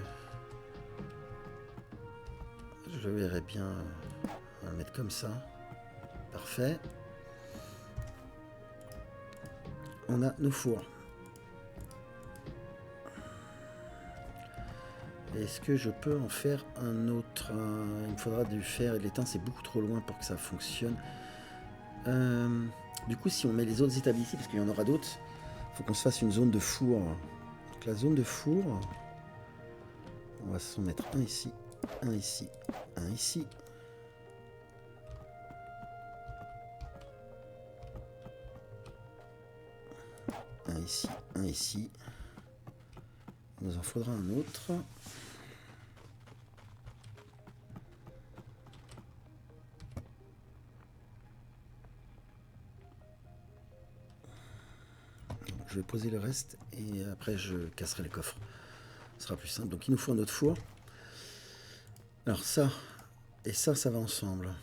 Je le verrais bien... On va le mettre comme ça. Parfait. On a nos fours. Est-ce que je peux en faire un autre? Il me faudra du fer et de l'étain, c'est beaucoup trop loin pour que ça fonctionne. Du coup, si on met les autres établis ici, parce qu'il y en aura d'autres, il faut qu'on se fasse une zone de four. Donc la zone de four, on va s'en mettre un ici, un ici, un ici. Un ici, un ici. Il nous en faudra un autre. Je vais poser le reste et après je casserai les coffres. Ce sera plus simple. Donc il nous faut un autre four. Alors ça et ça va ensemble.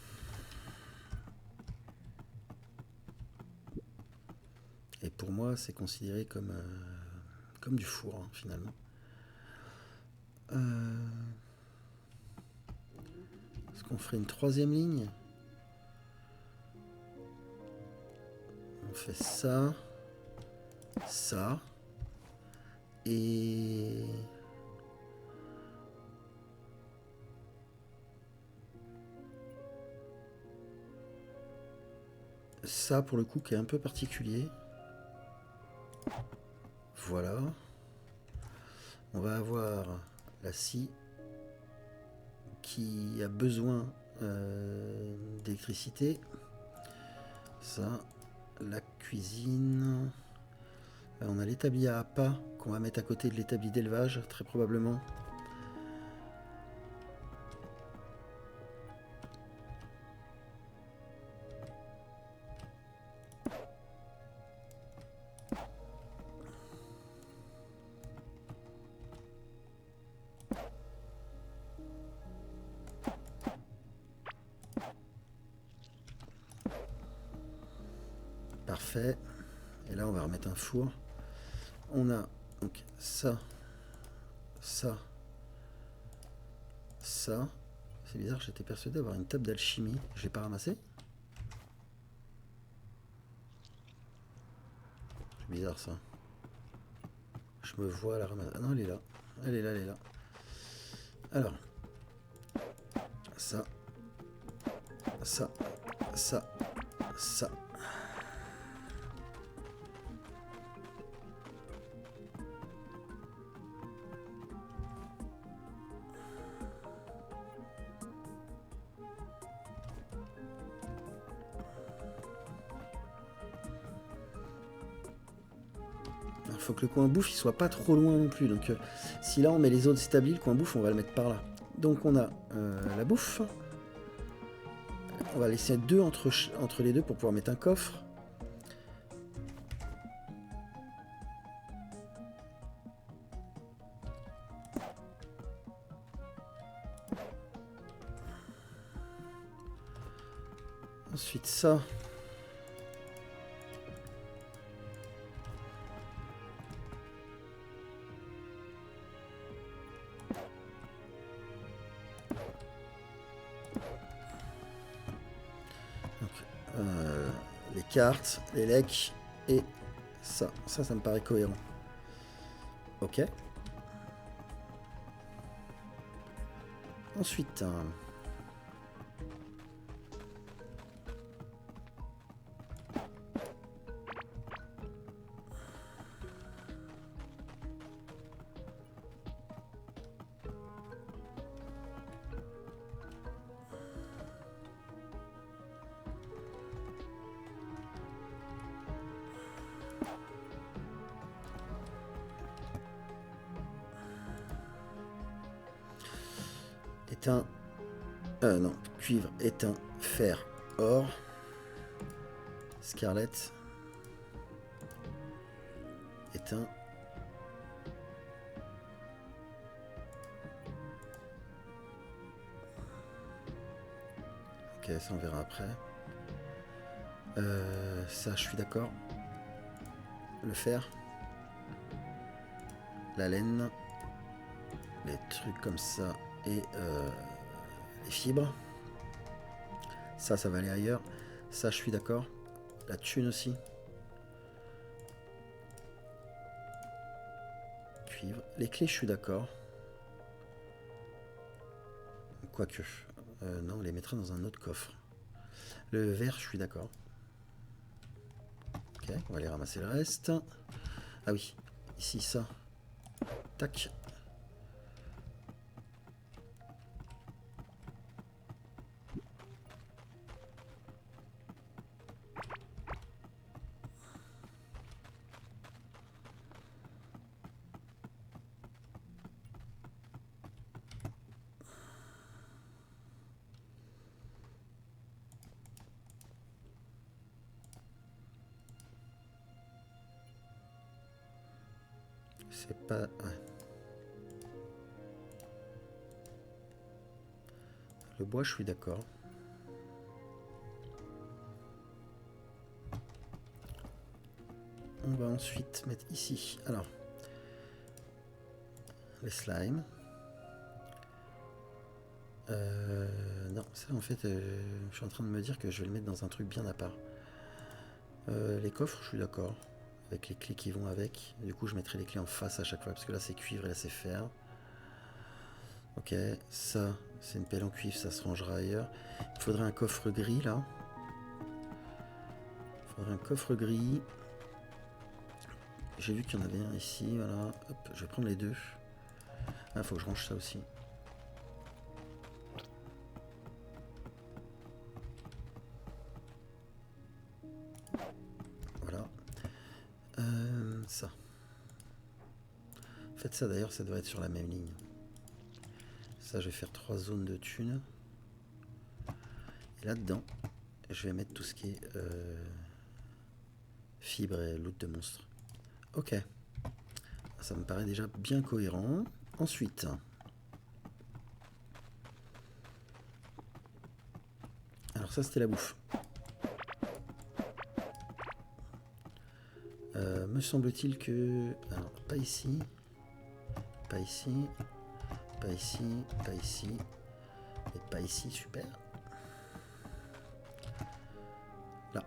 Et pour moi, c'est considéré comme du four, hein, finalement. Est-ce qu'on ferait une troisième ligne? On fait ça, ça, et... ça, pour le coup, qui est un peu particulier. Voilà. On va avoir la scie qui a besoin d'électricité. Ça, la cuisine. On a l'établi à appât qu'on va mettre à côté de l'établi d'élevage, très probablement. Parfait. Et là, on va remettre un four. On a donc ça, ça, ça. C'est bizarre, j'étais persuadé d'avoir une table d'alchimie. Je l'ai pas ramassée. C'est bizarre ça. Je me vois la ramasser. Ah non, elle est là. Elle est là, elle est là. Alors, ça, ça, ça, ça. faut que le coin bouffe il soit pas trop loin non plus. Donc si là on met les autres établis, le coin bouffe on va le mettre par là. Donc on a la bouffe. On va laisser deux entre les deux pour pouvoir mettre un coffre. Ensuite ça. Donc, les cartes, les lecs et ça. Ça me paraît cohérent. Ok. Ensuite... éteint, non, cuivre, éteint, fer, or, scarlett, éteint, ok, ça on verra après, ça je suis d'accord, le fer, la laine, les trucs comme ça et les fibres. Ça va aller ailleurs. Ça, je suis d'accord. La thune aussi. Cuivre. Les clés, je suis d'accord. Quoique. Non, on les mettra dans un autre coffre. Le verre, je suis d'accord. Ok, on va aller ramasser le reste. Ah oui, ici, ça. Tac. C'est pas... Ouais. Le bois, je suis d'accord. On va ensuite mettre ici. Alors, les slimes. Non, ça en fait, je suis en train de me dire que je vais le mettre dans un truc bien à part. Les coffres, je suis d'accord. Avec les clés qui vont avec. Du coup, je mettrai les clés en face à chaque fois. Parce que là, c'est cuivre et là, c'est fer. Ok, ça, c'est une pelle en cuivre. Ça se rangera ailleurs. Il faudrait un coffre gris, là. Il faudrait un coffre gris. J'ai vu qu'il y en avait un ici. Voilà. Hop, je vais prendre les deux. Ah, faut que je range ça aussi. Voilà. Ça. En fait, ça d'ailleurs, ça doit être sur la même ligne. Ça, je vais faire 3 zones de thunes. Et là-dedans, je vais mettre tout ce qui est fibres et loot de monstres. Ok. Ça me paraît déjà bien cohérent. Ensuite, alors ça c'était la bouffe. Me semble-t-il que... Alors, pas ici. Pas ici. Pas ici. Pas ici. Et pas ici, super. Là.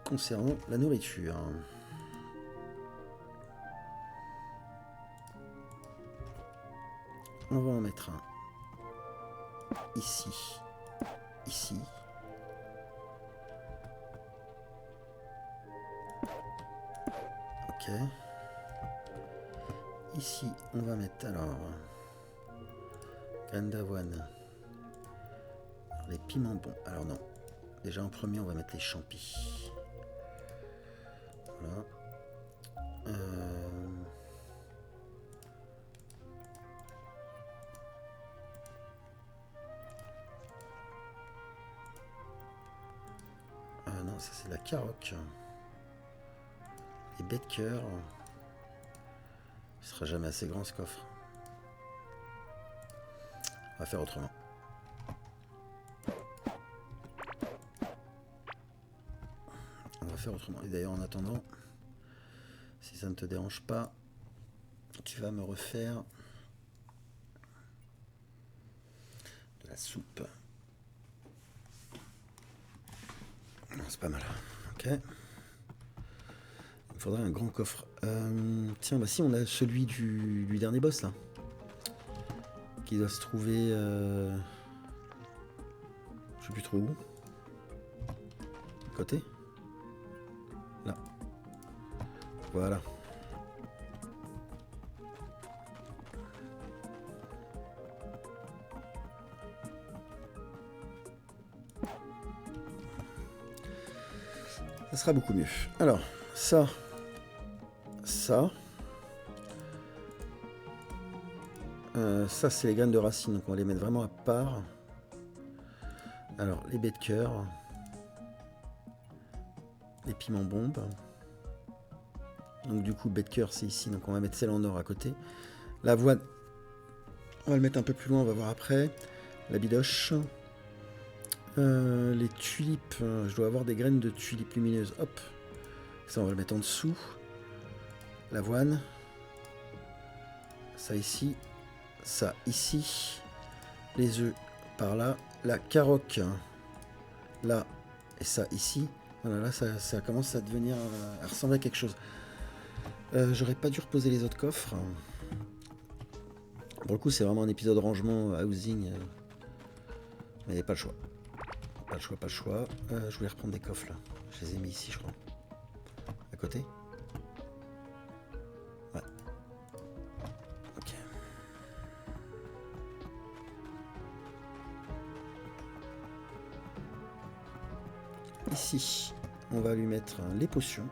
Concernant la nourriture. On va en mettre un ici, ici. Ok. Ici, on va mettre alors graines d'avoine les piments bons. Alors non. Déjà en premier, on va mettre les champis. Voilà. Ah non, ça c'est de la carotte. Les baies de cœur. Ce sera jamais assez grand ce coffre. On va faire autrement. On va faire autrement. Et d'ailleurs, en attendant, si ça ne te dérange pas, tu vas me refaire de la soupe. C'est pas mal. Ok. Il me faudrait un grand coffre. Tiens, bah si, on a celui du dernier boss là. Qui doit se trouver. Je sais plus trop où. Côté. Là. Voilà. Ça sera beaucoup mieux. Alors, ça. Ça, c'est les graines de racine, donc on va les mettre vraiment à part. Alors, les baies de cœur. Les piments bombes. Donc du coup, baies de cœur, c'est ici, donc on va mettre celle en or à côté. L'avoine, on va le mettre un peu plus loin, on va voir après. La bidoche. Les tulipes, je dois avoir des graines de tulipes lumineuses. Hop, ça on va le mettre en dessous. L'avoine. Ça ici. Ça ici. Les œufs par là. La carotte là. Et ça ici. Voilà, là ça commence à devenir. À ressembler à quelque chose. J'aurais pas dû reposer les autres coffres. Pour le coup, c'est vraiment un épisode rangement, housing. Mais pas le choix. Pas le choix. Je voulais reprendre des coffres là. Je les ai mis ici, je crois. À côté. Ouais. Ok. Ici, on va lui mettre les potions.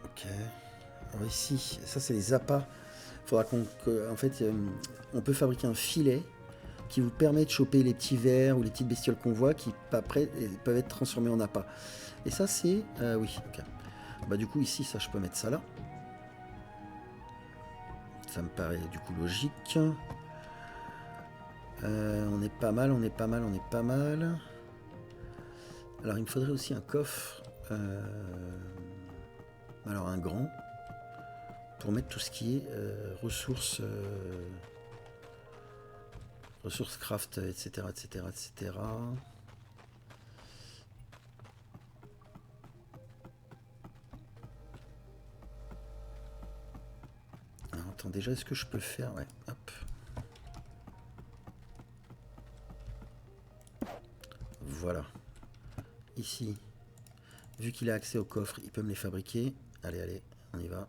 Ok. Alors ici, ça c'est les appâts. Il faudra en fait, on peut fabriquer un filet qui vous permet de choper les petits vers ou les petites bestioles qu'on voit qui après peuvent être transformés en appâts. Et ça c'est... oui, ok. Bah du coup ici, ça je peux mettre ça là. Ça me paraît du coup logique. On est pas mal, on est pas mal, on est pas mal. Alors il me faudrait aussi un coffre. Alors un grand. Pour mettre tout ce qui est ressources craft, etc. etc. etc. Alors, attends, déjà, est-ce que je peux faire... Ouais, hop. Voilà. Ici, vu qu'il a accès au coffre, il peut me les fabriquer. Allez, allez, on y va.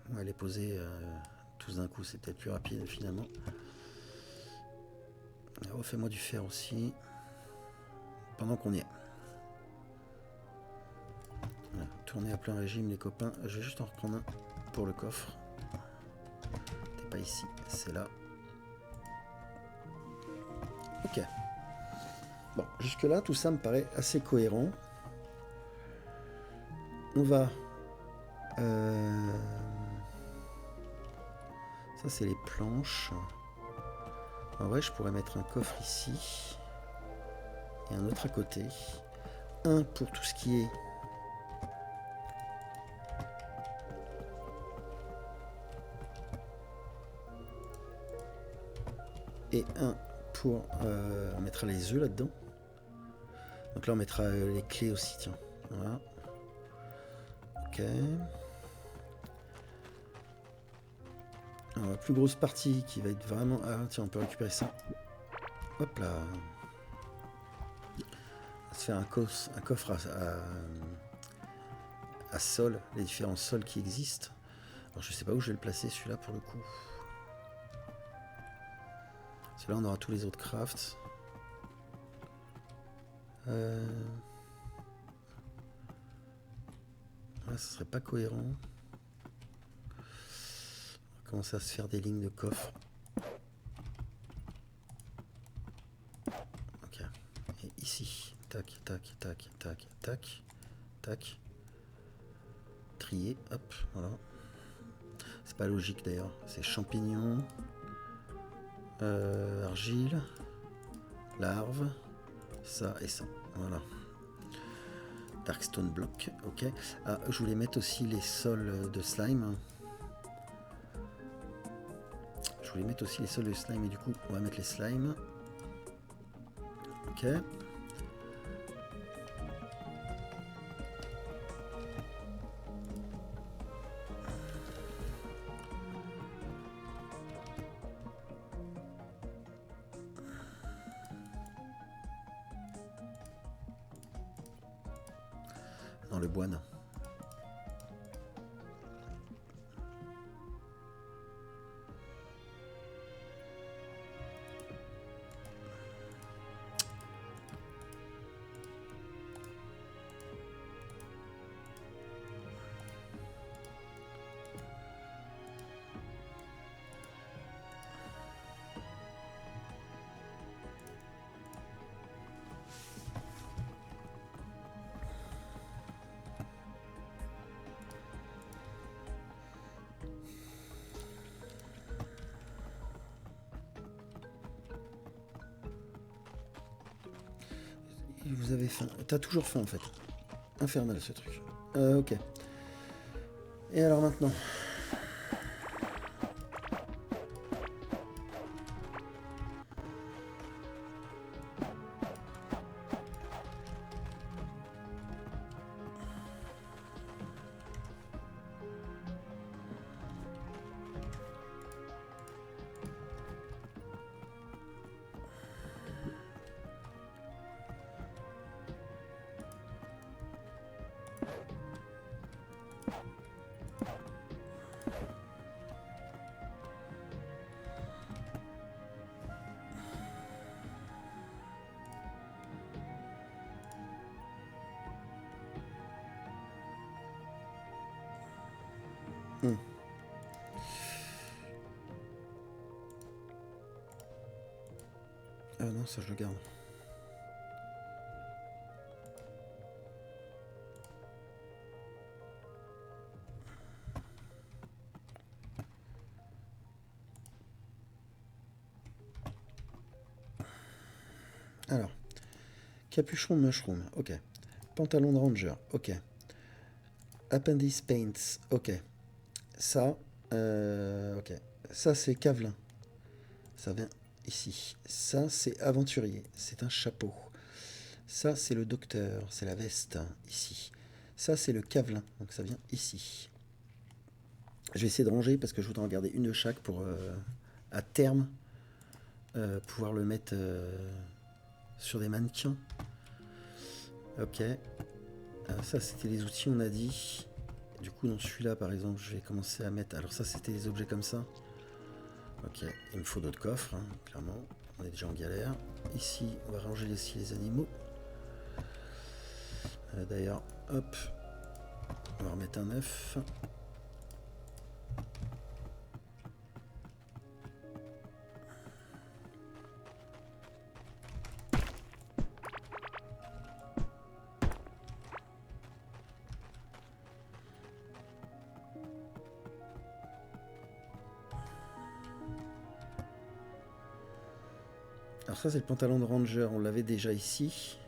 On va les poser tous d'un coup, c'est peut-être plus rapide finalement. Refais-moi du fer aussi. Pendant qu'on y est. Voilà, tournez à plein régime les copains. Je vais juste en reprendre un pour le coffre. T'es pas ici, c'est là. Ok. Bon, jusque là, tout ça me paraît assez cohérent. On va... Ça, c'est les planches. En vrai, je pourrais mettre un coffre ici. Et un autre à côté. Un pour tout ce qui est... Et un pour... on mettra les œufs là-dedans. Donc là, on mettra les clés aussi, tiens. Voilà. Ok. Alors, la plus grosse partie qui va être vraiment... Ah tiens, on peut récupérer ça. Hop là. On va se faire un coffre à sol, les différents sols qui existent. Alors je sais pas où je vais le placer celui-là pour le coup. Celui-là on aura tous les autres crafts. Là, ça serait pas cohérent. On va commencer à se faire des lignes de coffres. Ok. Et ici, tac, tac, tac, tac, tac, tac. Trier, hop, voilà. C'est pas logique d'ailleurs. C'est champignons, argile, larve, ça et ça. Voilà. Darkstone block, ok. Ah, je voulais mettre aussi les sols de slime. Je voulais mettre aussi les sols de slime et du coup on va mettre les slimes. Ok. Dans le bois, non. Vous avez faim. T'as toujours faim en fait. Infernal ce truc. Ok. Et alors maintenant non, ça je le garde. Alors, capuchon mushroom, ok. Pantalon de ranger, ok. Appendice paints, ok. Ça, ok. Ça c'est Cavelin. Ça vient ici. Ça c'est aventurier. C'est un chapeau. Ça c'est le docteur. C'est la veste ici. Ça c'est le Cavelin. Donc ça vient ici. Je vais essayer de ranger parce que je voudrais en garder une de chaque pour à terme pouvoir le mettre sur des mannequins. Ok. Ça c'était les outils on a dit. Du coup dans celui-là par exemple je vais commencer à mettre... Alors ça c'était des objets comme ça. Ok, il me faut d'autres coffres, hein, clairement. On est déjà en galère. Ici on va ranger aussi les animaux. D'ailleurs, hop, on va remettre un œuf. Alors ça c'est le pantalon de ranger, on l'avait déjà ici.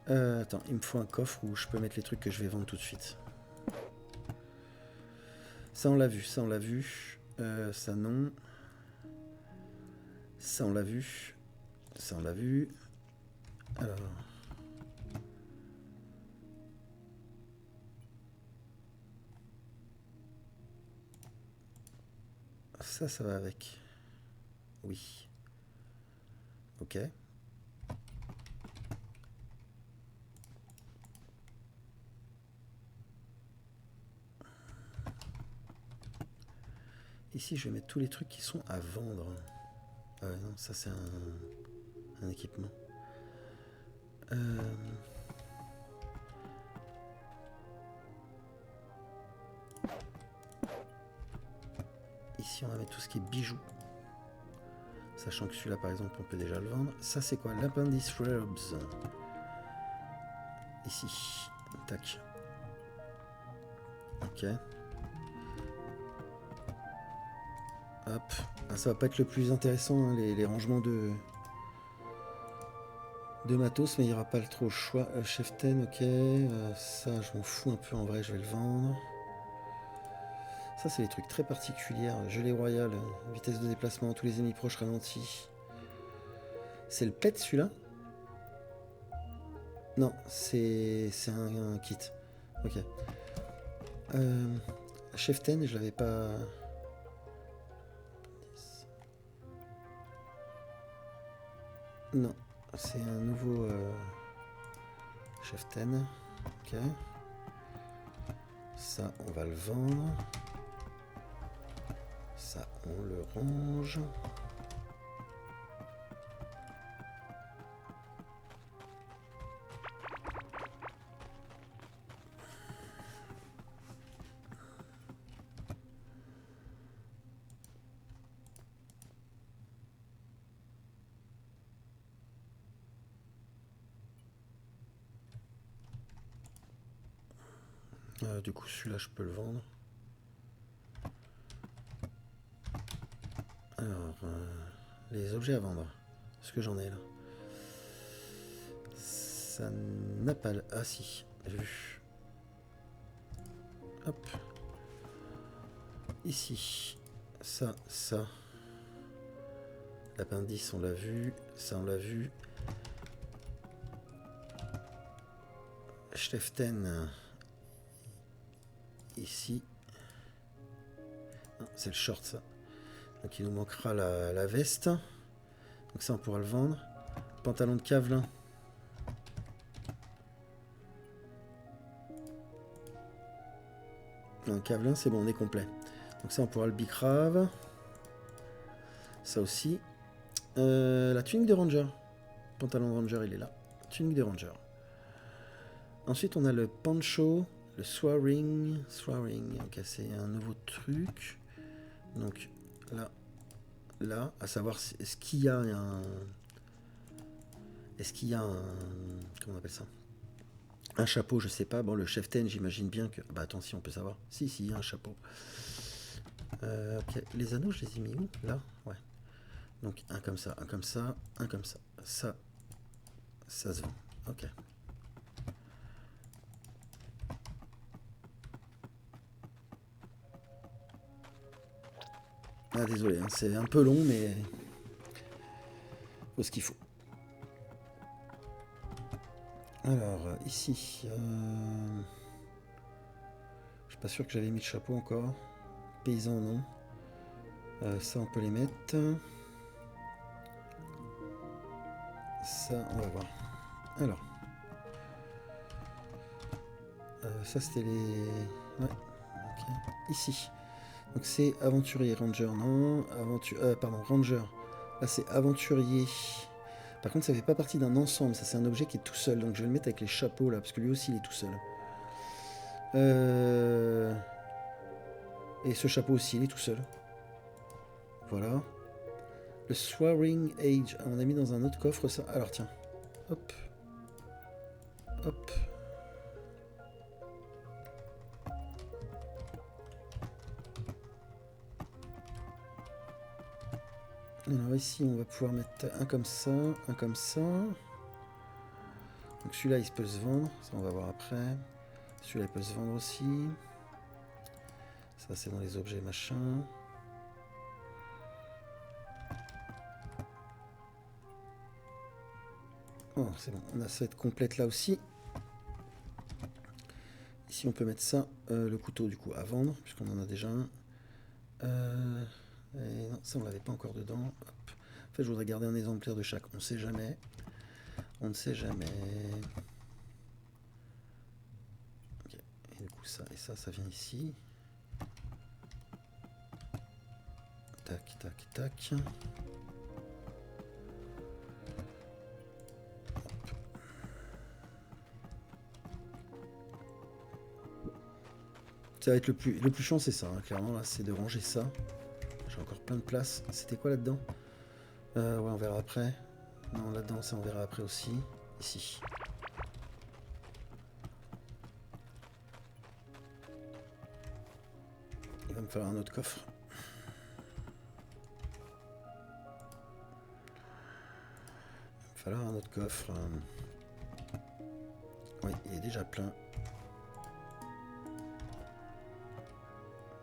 Attends, il me faut un coffre où je peux mettre les trucs que je vais vendre tout de suite. Ça on l'a vu, ça on l'a vu. Ça non. Ça on l'a vu. Ça on l'a vu. Alors... Ça va avec. Oui. Ok. Ici, je vais mettre tous les trucs qui sont à vendre. Non, ça c'est un équipement. Ici, on va mettre tout ce qui est bijoux. Sachant que celui-là, par exemple, on peut déjà le vendre. Ça, c'est quoi? L'appendice Herbs. Ici. Tac. Ok. Hop. Ah, ça va pas être le plus intéressant, hein, les rangements de matos, mais il n'y aura pas trop le choix. Cheftain, ok. Ça, je m'en fous un peu en vrai, je vais le vendre. Ça, c'est des trucs très particuliers. Gelée royale, vitesse de déplacement, tous les ennemis proches ralentis. C'est le pet celui-là? Non, c'est un kit. Ok. Cheftain, je l'avais pas. Non, c'est un nouveau Cheftain. Ok. Ça, on va le vendre. Ça, on le range. Du coup, celui-là, je peux le vendre. Alors, les objets à vendre. Ce que j'en ai là. Ça n'a pas... Ah si, j'ai vu. Hop. Ici. Ça. L'appendice, on l'a vu. Ça, on l'a vu. Schleften. Ici. C'est le short, ça. Donc il nous manquera la veste. Donc ça, on pourra le vendre. Pantalon de Cavelin. Non, Cavelin, c'est bon, on est complet. Donc ça, on pourra le bicrave. Ça aussi. La tunique de ranger. Pantalon de ranger, il est là. Tunique de ranger. Ensuite, on a le pancho, le swearing. Ok, c'est un nouveau truc. Donc là, à savoir, est-ce qu'il y a un... Comment on appelle ça? Un chapeau, je sais pas. Bon, le cheftain, j'imagine bien que... Bah attends, si on peut savoir. Si, il y a un chapeau. Ok, les anneaux, je les ai mis où? Là? Ouais. Donc un comme ça, un comme ça, un comme ça. Ça se vend. Ok. Ah désolé, hein, c'est un peu long, mais faut ce qu'il faut. Alors, ici, je suis pas sûr que j'avais mis le chapeau encore. Paysan, non. Ça, on peut les mettre. Ça, on va voir. Alors. Ça, c'était les... Ouais, ok. Ici. Donc, c'est aventurier, ranger, non. Pardon, ranger. Là, c'est aventurier. Par contre, ça fait pas partie d'un ensemble. Ça, c'est un objet qui est tout seul. Donc, je vais le mettre avec les chapeaux, là, parce que lui aussi, il est tout seul. Et ce chapeau aussi, il est tout seul. Voilà. Le Swearing Age. On a mis dans un autre coffre, ça. Alors, tiens. Hop. Hop. Alors ici, on va pouvoir mettre un comme ça, un comme ça. Donc celui-là, il peut se vendre. Ça, on va voir après. Celui-là, il peut se vendre aussi. Ça, c'est dans les objets machin. Oh, c'est bon. On a cette complète là aussi. Ici, on peut mettre ça. Le couteau, du coup, à vendre, puisqu'on en a déjà un. Et non, ça on l'avait pas encore dedans. Hop. En fait, je voudrais garder un exemplaire de chaque. On sait jamais. On ne sait jamais. Ok. Et du coup, ça et ça vient ici. Tac, tac, tac. Ça va être le plus chiant, c'est ça, hein, clairement, là, c'est de ranger ça. J'ai encore plein de place. C'était quoi là-dedans? Ouais, on verra après. Non, là-dedans, ça, on verra après aussi. Ici. Il va me falloir un autre coffre. Il va me falloir un autre coffre. Oui, il est déjà plein.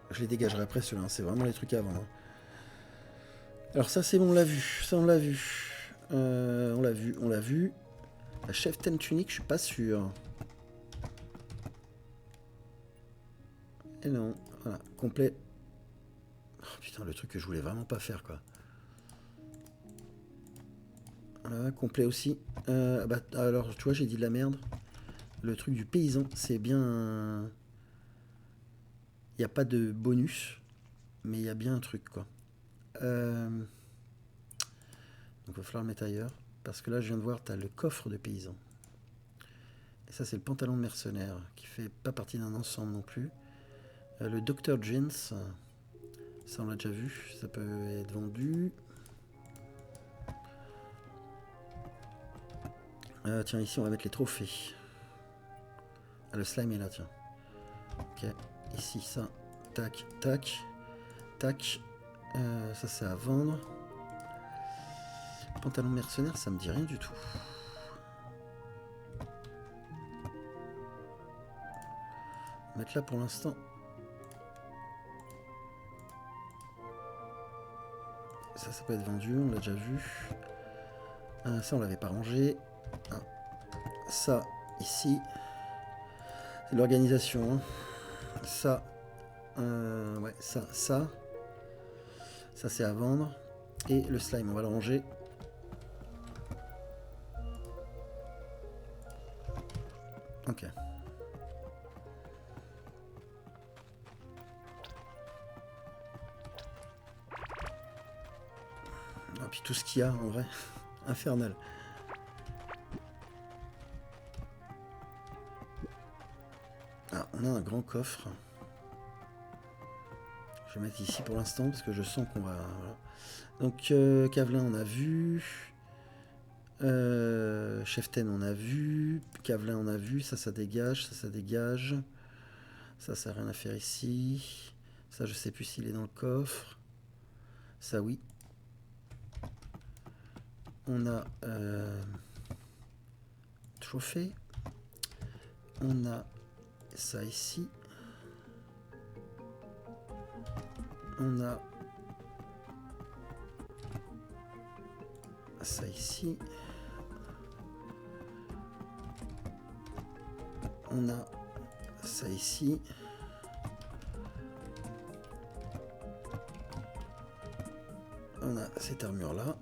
Je les dégagerai après, ceux-là. C'est vraiment les trucs avant. Hein. Alors ça, c'est bon, on l'a vu. Ça, on l'a vu. On l'a vu, on l'a vu. La chef ten tunique, je suis pas sûr. Et non, voilà, complet. Oh, putain, le truc que je voulais vraiment pas faire, quoi. Voilà, complet aussi. Bah, alors, tu vois, j'ai dit de la merde. Le truc du paysan, c'est bien... Il n'y a pas de bonus, mais il y a bien un truc, quoi. Donc, il va falloir le mettre ailleurs. Parce que là, je viens de voir, tu as le coffre de paysan. Et ça, c'est le pantalon de mercenaire, qui fait pas partie d'un ensemble non plus. Le Dr. Jeans, ça, on l'a déjà vu. Ça peut être vendu. Tiens, ici, on va mettre les trophées. Ah, le slime est là, tiens. Ok, ici, ça. Tac, tac, tac. Ça, c'est à vendre. Pantalon mercenaire, ça me dit rien du tout. Mettre là pour l'instant. Ça peut être vendu, on l'a déjà vu. Ça, on l'avait pas rangé. Ça, ici. C'est l'organisation. Hein. Ça. Ouais, ça. Ça, c'est à vendre. Et le slime, on va le ranger. Ok. Et puis tout ce qu'il y a, en vrai. Infernal. Ah, on a un grand coffre. Je vais mettre ici pour l'instant parce que je sens qu'on va... Voilà. Donc, Cavelin, on a vu. Cheftain, on a vu. Cavelin, on a vu. Ça dégage. Ça dégage. Ça n'a rien à faire ici. Ça, je sais plus s'il est dans le coffre. Ça, oui. On a trophée. On a ça ici. On a ça ici. On a ça ici. On a cette armure là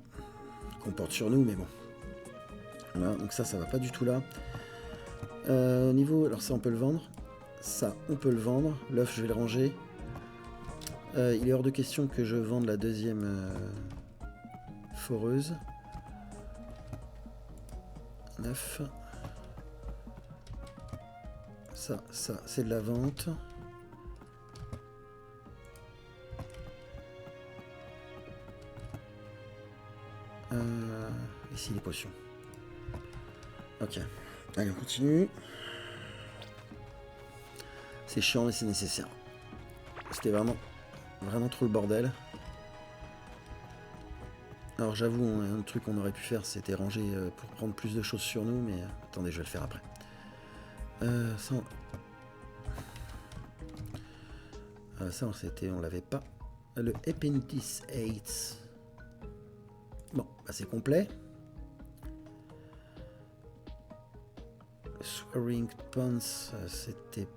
qu'on porte sur nous, mais bon. Voilà, donc ça va pas du tout là. Au niveau, alors ça on peut le vendre. Ça on peut le vendre. L'œuf je vais le ranger. Il est hors de question que je vende la deuxième foreuse. 9. Ça c'est de la vente. Ici les potions. Ok. Allez, on continue. C'est chiant mais c'est nécessaire. C'était vraiment trop le bordel. Alors j'avoue, un truc qu'on aurait pu faire, c'était ranger pour prendre plus de choses sur nous, mais attendez, je vais le faire après. Ça, on l'avait pas. Le Appendice 8. Bon, bah c'est complet. Swearing Pants, c'était...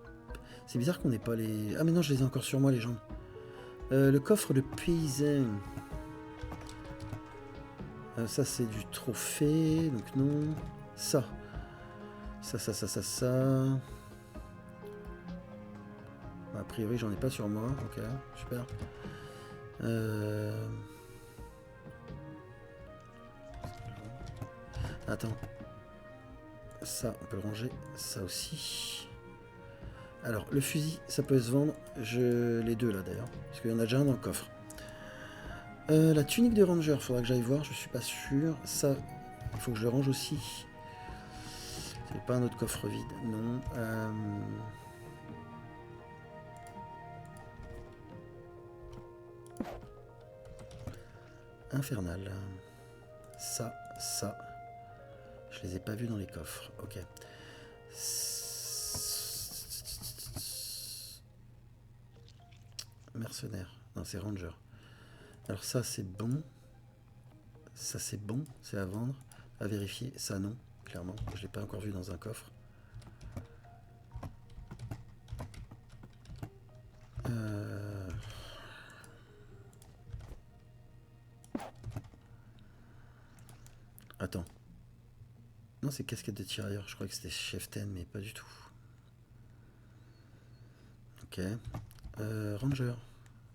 C'est bizarre qu'on n'ait pas les... Ah mais non, je les ai encore sur moi, les jambes. Le coffre de paysan. Ça c'est du trophée, donc non. Ça. A priori j'en ai pas sur moi, ok, super. Attends. Ça, on peut le ranger. Ça aussi. Alors, le fusil, ça peut se vendre. Les deux là d'ailleurs. Parce qu'il y en a déjà un dans le coffre. La tunique de ranger, faudra que j'aille voir, je suis pas sûr. Ça, il faut que je le range aussi. C'est pas un autre coffre vide, non. Infernal. Ça. Je les ai pas vus dans les coffres. Ok. Mercenaire. Non, c'est ranger. Alors ça, c'est bon. Ça, c'est bon. C'est à vendre. À vérifier. Ça, non. Clairement. Je l'ai pas encore vu dans un coffre. Attends. Non, c'est casquette de tirailleur. Je crois que c'était Chieftain, mais pas du tout. Ok. Ranger.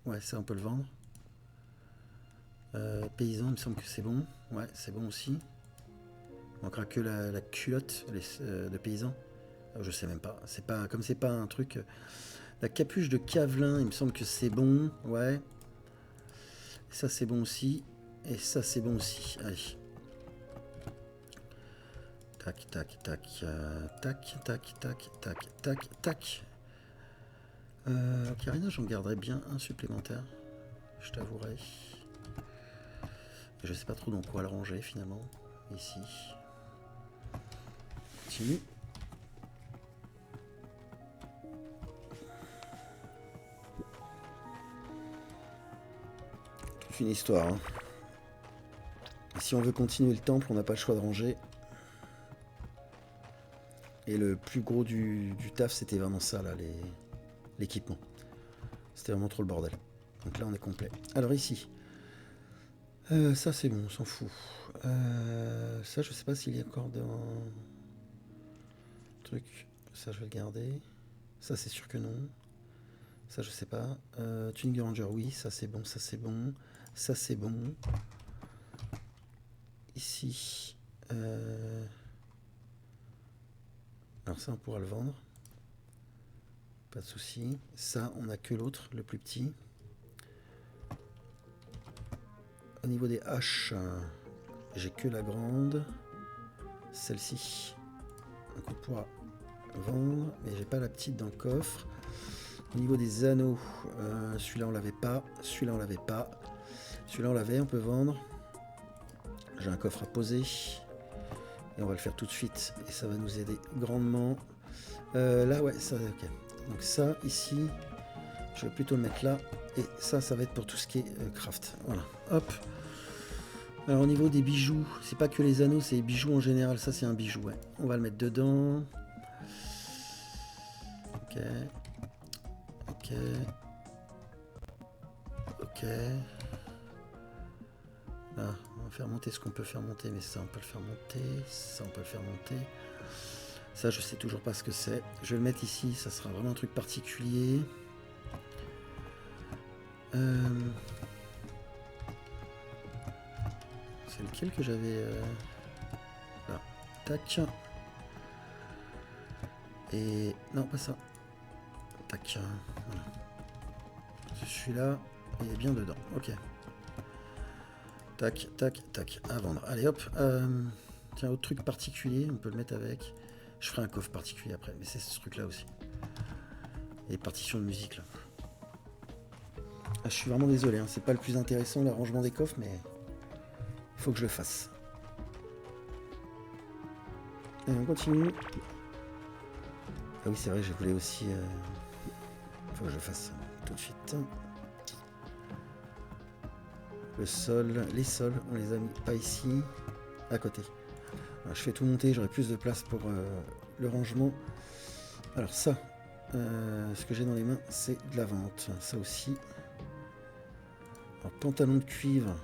Ouais, ça, on peut le vendre. Paysan, il me semble que c'est bon. Ouais, c'est bon aussi. Il manquera que la culotte de paysan. Je sais même pas. C'est pas comme c'est pas un truc. La capuche de Cavelin, il me semble que c'est bon. Ouais. Ça, c'est bon aussi. Et ça, c'est bon aussi. Allez. Tac, tac, tac, tac, tac, tac, tac, tac, tac. Karina, j'en garderai bien un supplémentaire. Je t'avouerai. Je sais pas trop dans quoi le ranger finalement. Ici. Continue. Toute une histoire. Hein. Si on veut continuer le temple, on n'a pas le choix de ranger. Et le plus gros du taf, c'était vraiment ça, là, l'équipement. C'était vraiment trop le bordel. Donc là, on est complet. Alors ici. Ça, c'est bon, on s'en fout. Ça, je sais pas s'il y a encore dans... Truc. Ça, je vais le garder. Ça, c'est sûr que non. Ça, je sais pas. Tuning Ranger, oui. Ça, c'est bon, ça, c'est bon. Ça, c'est bon. Ici. Alors ça, on pourra le vendre. Pas de souci. Ça, on a que l'autre, le plus petit. Au niveau des haches, j'ai que la grande. Celle-ci. Donc on pourra vendre. Mais j'ai pas la petite dans le coffre. Au niveau des anneaux, celui-là on l'avait pas. Celui-là on l'avait pas. Celui-là on l'avait, on peut vendre. J'ai un coffre à poser. Et on va le faire tout de suite. Et ça va nous aider grandement. Là, ouais, ça, ok. Donc ça, ici, je vais plutôt le mettre là. Et ça, ça va être pour tout ce qui est craft. Voilà, hop. Alors au niveau des bijoux, c'est pas que les anneaux, c'est les bijoux en général. Ça, c'est un bijou, ouais. On va le mettre dedans. Ok. Ok. Ok. Là, on va faire monter ce qu'on peut faire monter, mais ça, on peut le faire monter. Ça, on peut le faire monter. Ça, je sais toujours pas ce que c'est. Je vais le mettre ici, ça sera vraiment un truc particulier. C'est lequel que j'avais... Là. Tac. Et... Non, pas ça. Tac. Voilà. Celui-là, il est bien dedans. Ok. Tac, tac, tac. À vendre. Allez, hop. Tiens, autre truc particulier, on peut le mettre avec... Je ferai un coffre particulier après, mais c'est ce truc-là aussi. Et les partitions de musique, là. Ah, je suis vraiment désolé, hein. C'est pas le plus intéressant, l'arrangement des coffres, mais... Il faut que je le fasse. Allez, on continue. Ah oui, c'est vrai, je voulais aussi... Il faut que je le fasse tout de suite. Le sol, les sols, on les a mis pas ici, à côté. Alors, je fais tout monter, j'aurai plus de place pour le rangement. Alors ça, ce que j'ai dans les mains, c'est de la vente. Ça aussi. Alors, pantalons de cuivre.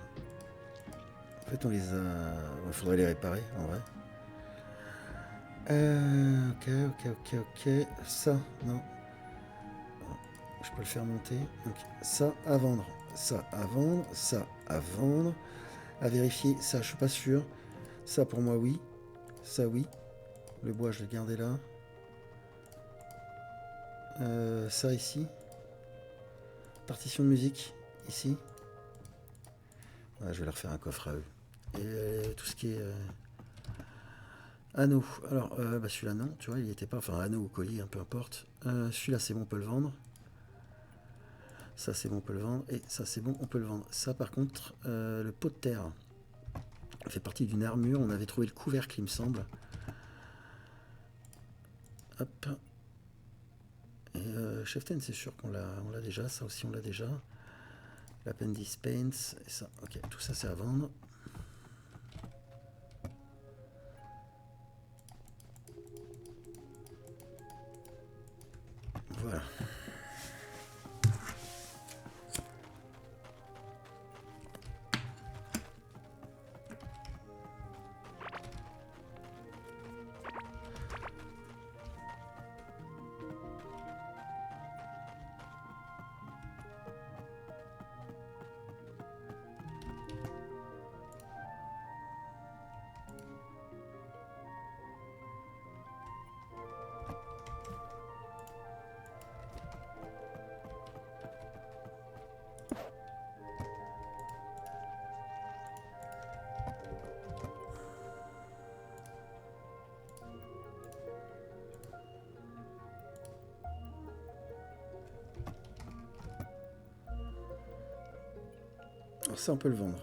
En fait, on les a... Il faudrait les réparer, en vrai. Ok. Ça, non. Je peux le faire monter. Donc, ça à vendre. Ça à vendre. Ça à vendre. À vérifier. Ça, je suis pas sûr. Ça, pour moi, oui. Ça, oui. Le bois, je l'ai gardé là. Ça, ici. Partition de musique. Ici. Ouais, je vais leur faire un coffre à eux. Et tout ce qui est... Anneau. Alors, bah celui-là, non. Tu vois, il n'y était pas... Enfin, anneau ou collier, peu importe. Celui-là, c'est bon, on peut le vendre. Ça, c'est bon, on peut le vendre. Et ça, c'est bon, on peut le vendre. Ça, par contre, le pot de terre fait partie d'une armure. On avait trouvé le couvercle, il me semble. Hop. Et Cheftain, c'est sûr qu'on l'a déjà. Ça aussi, on l'a déjà. L'appendice paints. Et ça, ok. Tout ça, c'est à vendre. Voilà. Alors ça, on peut le vendre.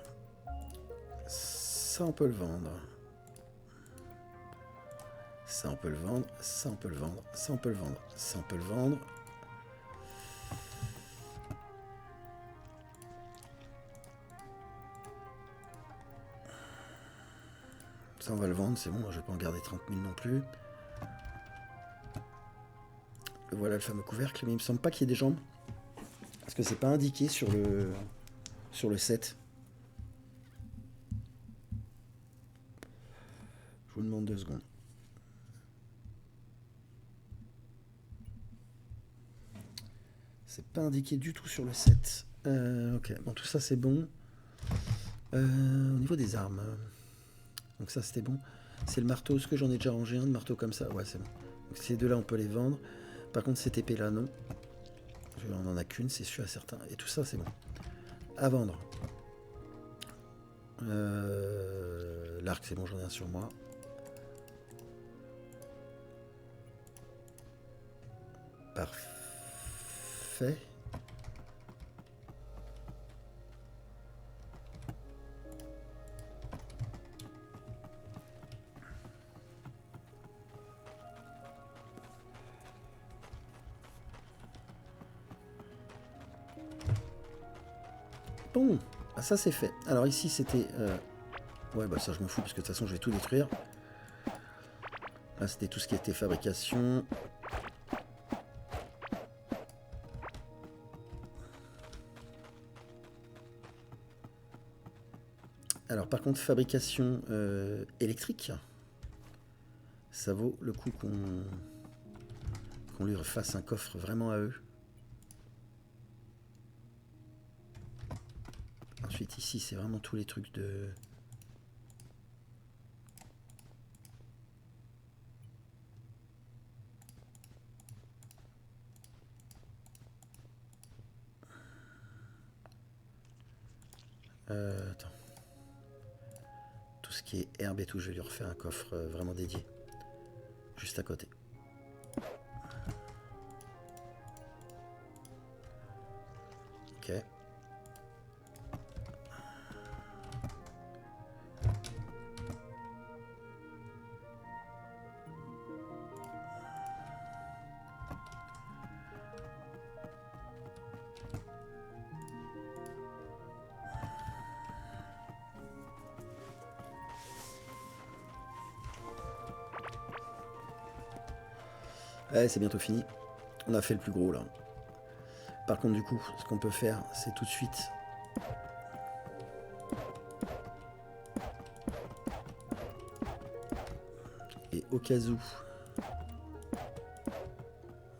Ça, on peut le vendre. Ça, on peut le vendre. Ça, on peut le vendre. Ça, on peut le vendre. Ça, on peut le vendre. Ça, on va le vendre. C'est bon, je vais pas en garder 30 000 non plus. Voilà le fameux couvercle. Mais il me semble pas qu'il y ait des jambes. Parce que c'est pas indiqué sur le set. Je vous demande 2 secondes. C'est pas indiqué du tout sur le set. Ok, bon, tout ça c'est bon. Au niveau des armes. Donc ça c'était bon. C'est le marteau. Est-ce que j'en ai déjà rangé un de marteau comme ça? Ouais, c'est bon. Donc ces deux-là, on peut les vendre. Par contre, cette épée-là, non. On en a qu'une, c'est sûr à certain. Et tout ça, c'est bon. À vendre. L'arc, c'est bon, j'en ai un sur moi. Parfait. Bon, ça c'est fait. Alors ici c'était... Ouais, bah ça je m'en fous parce que de toute façon je vais tout détruire. Là c'était tout ce qui était fabrication. Alors par contre fabrication électrique, ça vaut le coup qu'on lui refasse un coffre vraiment à eux. Ensuite ici c'est vraiment tous les trucs de... Attends. Tout ce qui est herbe et tout, je vais lui refaire un coffre vraiment dédié. Juste à côté. Ok. Ouais, c'est bientôt fini. On a fait le plus gros là. Par contre, du coup, ce qu'on peut faire, c'est tout de suite au cas où.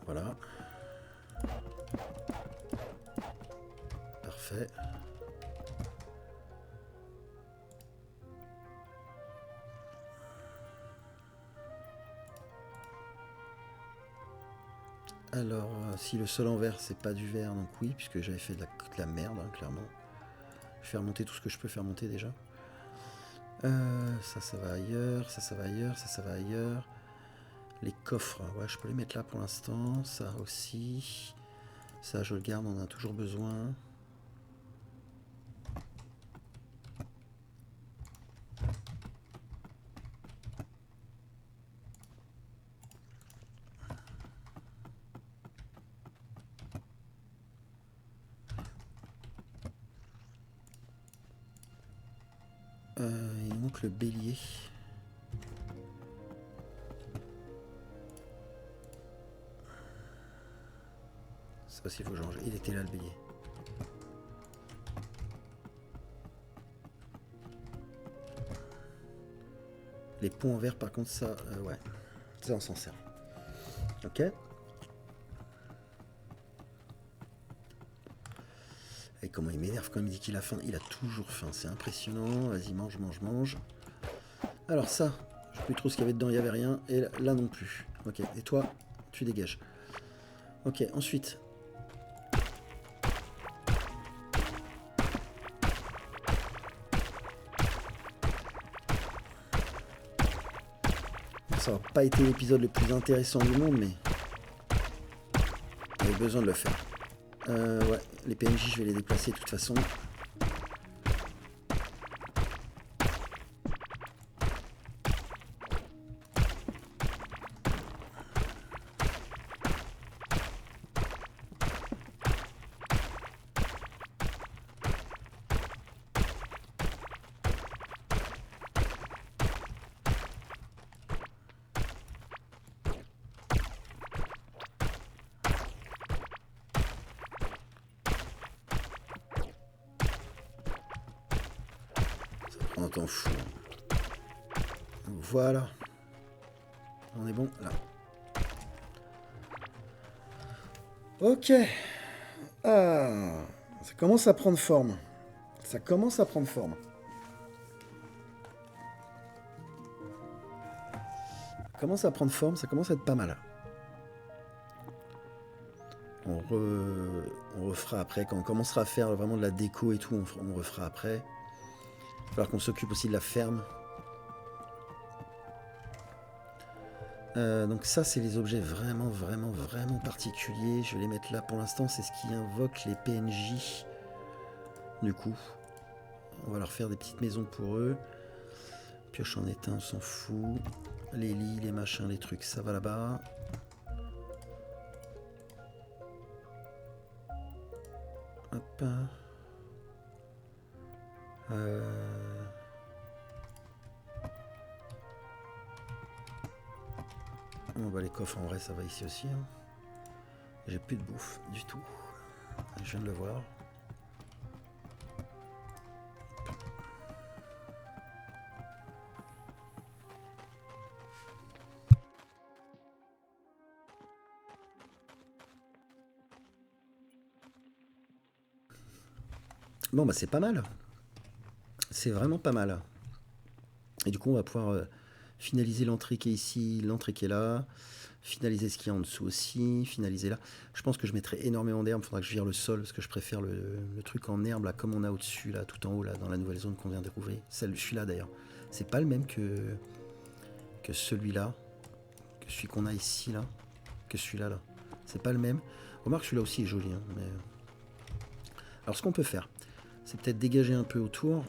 Voilà. Parfait. Alors, si le sol en verre, c'est pas du verre, donc oui, puisque j'avais fait de la merde, hein, clairement. Je vais faire monter tout ce que je peux faire monter déjà. Ça va ailleurs, ça va ailleurs, ça va ailleurs. Les coffres, ouais, je peux les mettre là pour l'instant. Ça aussi. Ça, je le garde, on en a toujours besoin. Il manque le bélier. C'est pas s'il faut changer. Il était là le bélier. Les ponts en verre, par contre, ça, ouais. Ça, on s'en sert. Ok. Et comment il m'énerve quand il me dit qu'il a faim. Il a toujours faim, c'est impressionnant. Vas-y, mange, mange, mange. Alors ça, je sais plus trop ce qu'il y avait dedans, il n'y avait rien. Et là non plus. Ok, et toi, tu dégages. Ok, ensuite. Ça n'a pas été l'épisode le plus intéressant du monde, mais j'avais besoin de le faire. Ouais, les PNJ, je vais les déplacer de toute façon. On t'en fout. Voilà. On est bon là. Ok. Ah, ça commence à prendre forme. Ça commence à prendre forme. Ça commence à prendre forme, ça commence à être pas mal. On refera après, quand on commencera à faire vraiment de la déco et tout, on refera après. Il va falloir qu'on s'occupe aussi de la ferme. Donc ça, c'est les objets vraiment, vraiment, vraiment particuliers. Je vais les mettre là pour l'instant. C'est ce qui invoque les PNJ. Du coup, on va leur faire des petites maisons pour eux. Pioche en étain, on s'en fout. Les lits, les machins, les trucs, ça va là-bas. Hop. Bon, bah, les coffres, en vrai, ça va ici aussi. Hein. J'ai plus de bouffe du tout. Je viens de le voir. Bon, bah c'est pas mal. C'est vraiment pas mal. Et du coup, on va pouvoir finaliser l'entrée qui est ici, l'entrée qui est là. Finaliser ce qu'il y a en dessous aussi, finaliser là. Je pense que je mettrai énormément d'herbe, il faudra que je vire le sol, parce que je préfère le truc en herbe, là, comme on a au-dessus, là, tout en haut, là, dans la nouvelle zone qu'on vient de découvrir. Celui-là, d'ailleurs. C'est pas le même que celui-là, que celui qu'on a ici, là, que celui-là, là. C'est pas le même. Remarque, celui-là aussi est joli, hein, mais... Alors, ce qu'on peut faire, c'est peut-être dégager un peu autour.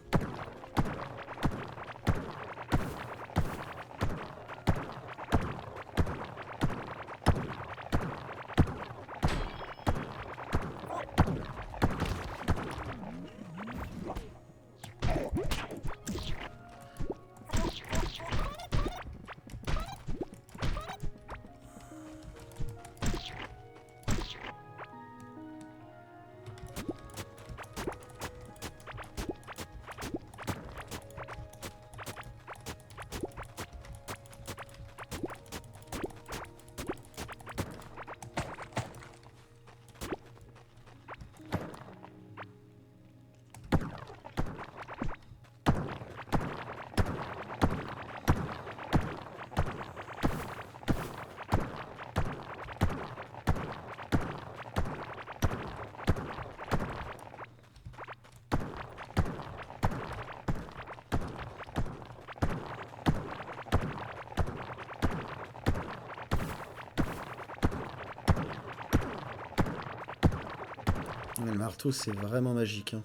Le marteau, c'est vraiment magique. Hein.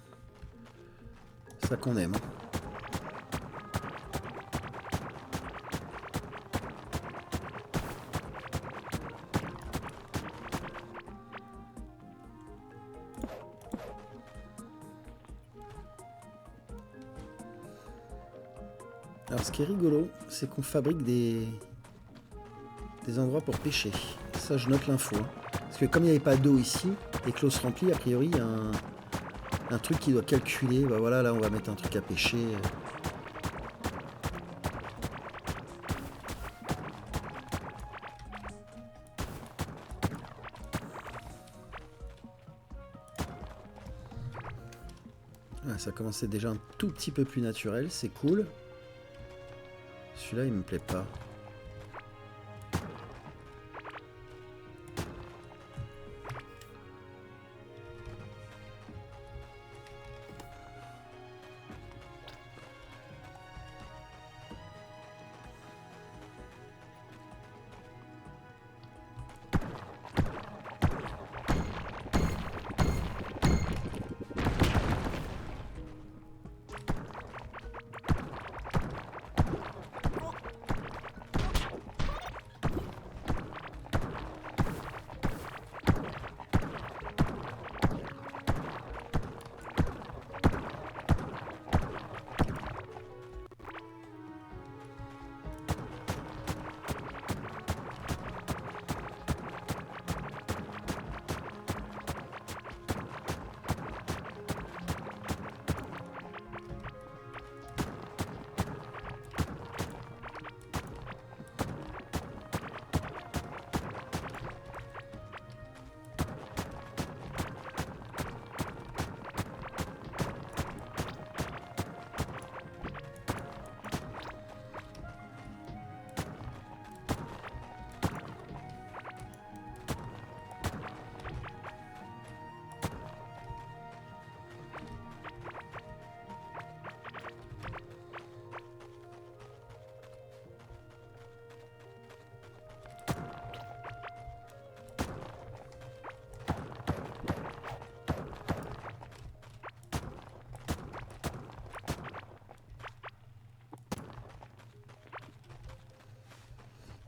Ça qu'on aime. Hein. Alors ce qui est rigolo, c'est qu'on fabrique des endroits pour pêcher. Ça, je note l'info. Hein. Parce que comme il n'y avait pas d'eau ici, et que l'eau se remplit, a priori, il y a un truc qui doit calculer. Bah voilà, là, on va mettre un truc à pêcher. Ouais, ça commençait déjà un tout petit peu plus naturel, c'est cool. Celui-là, il me plaît pas.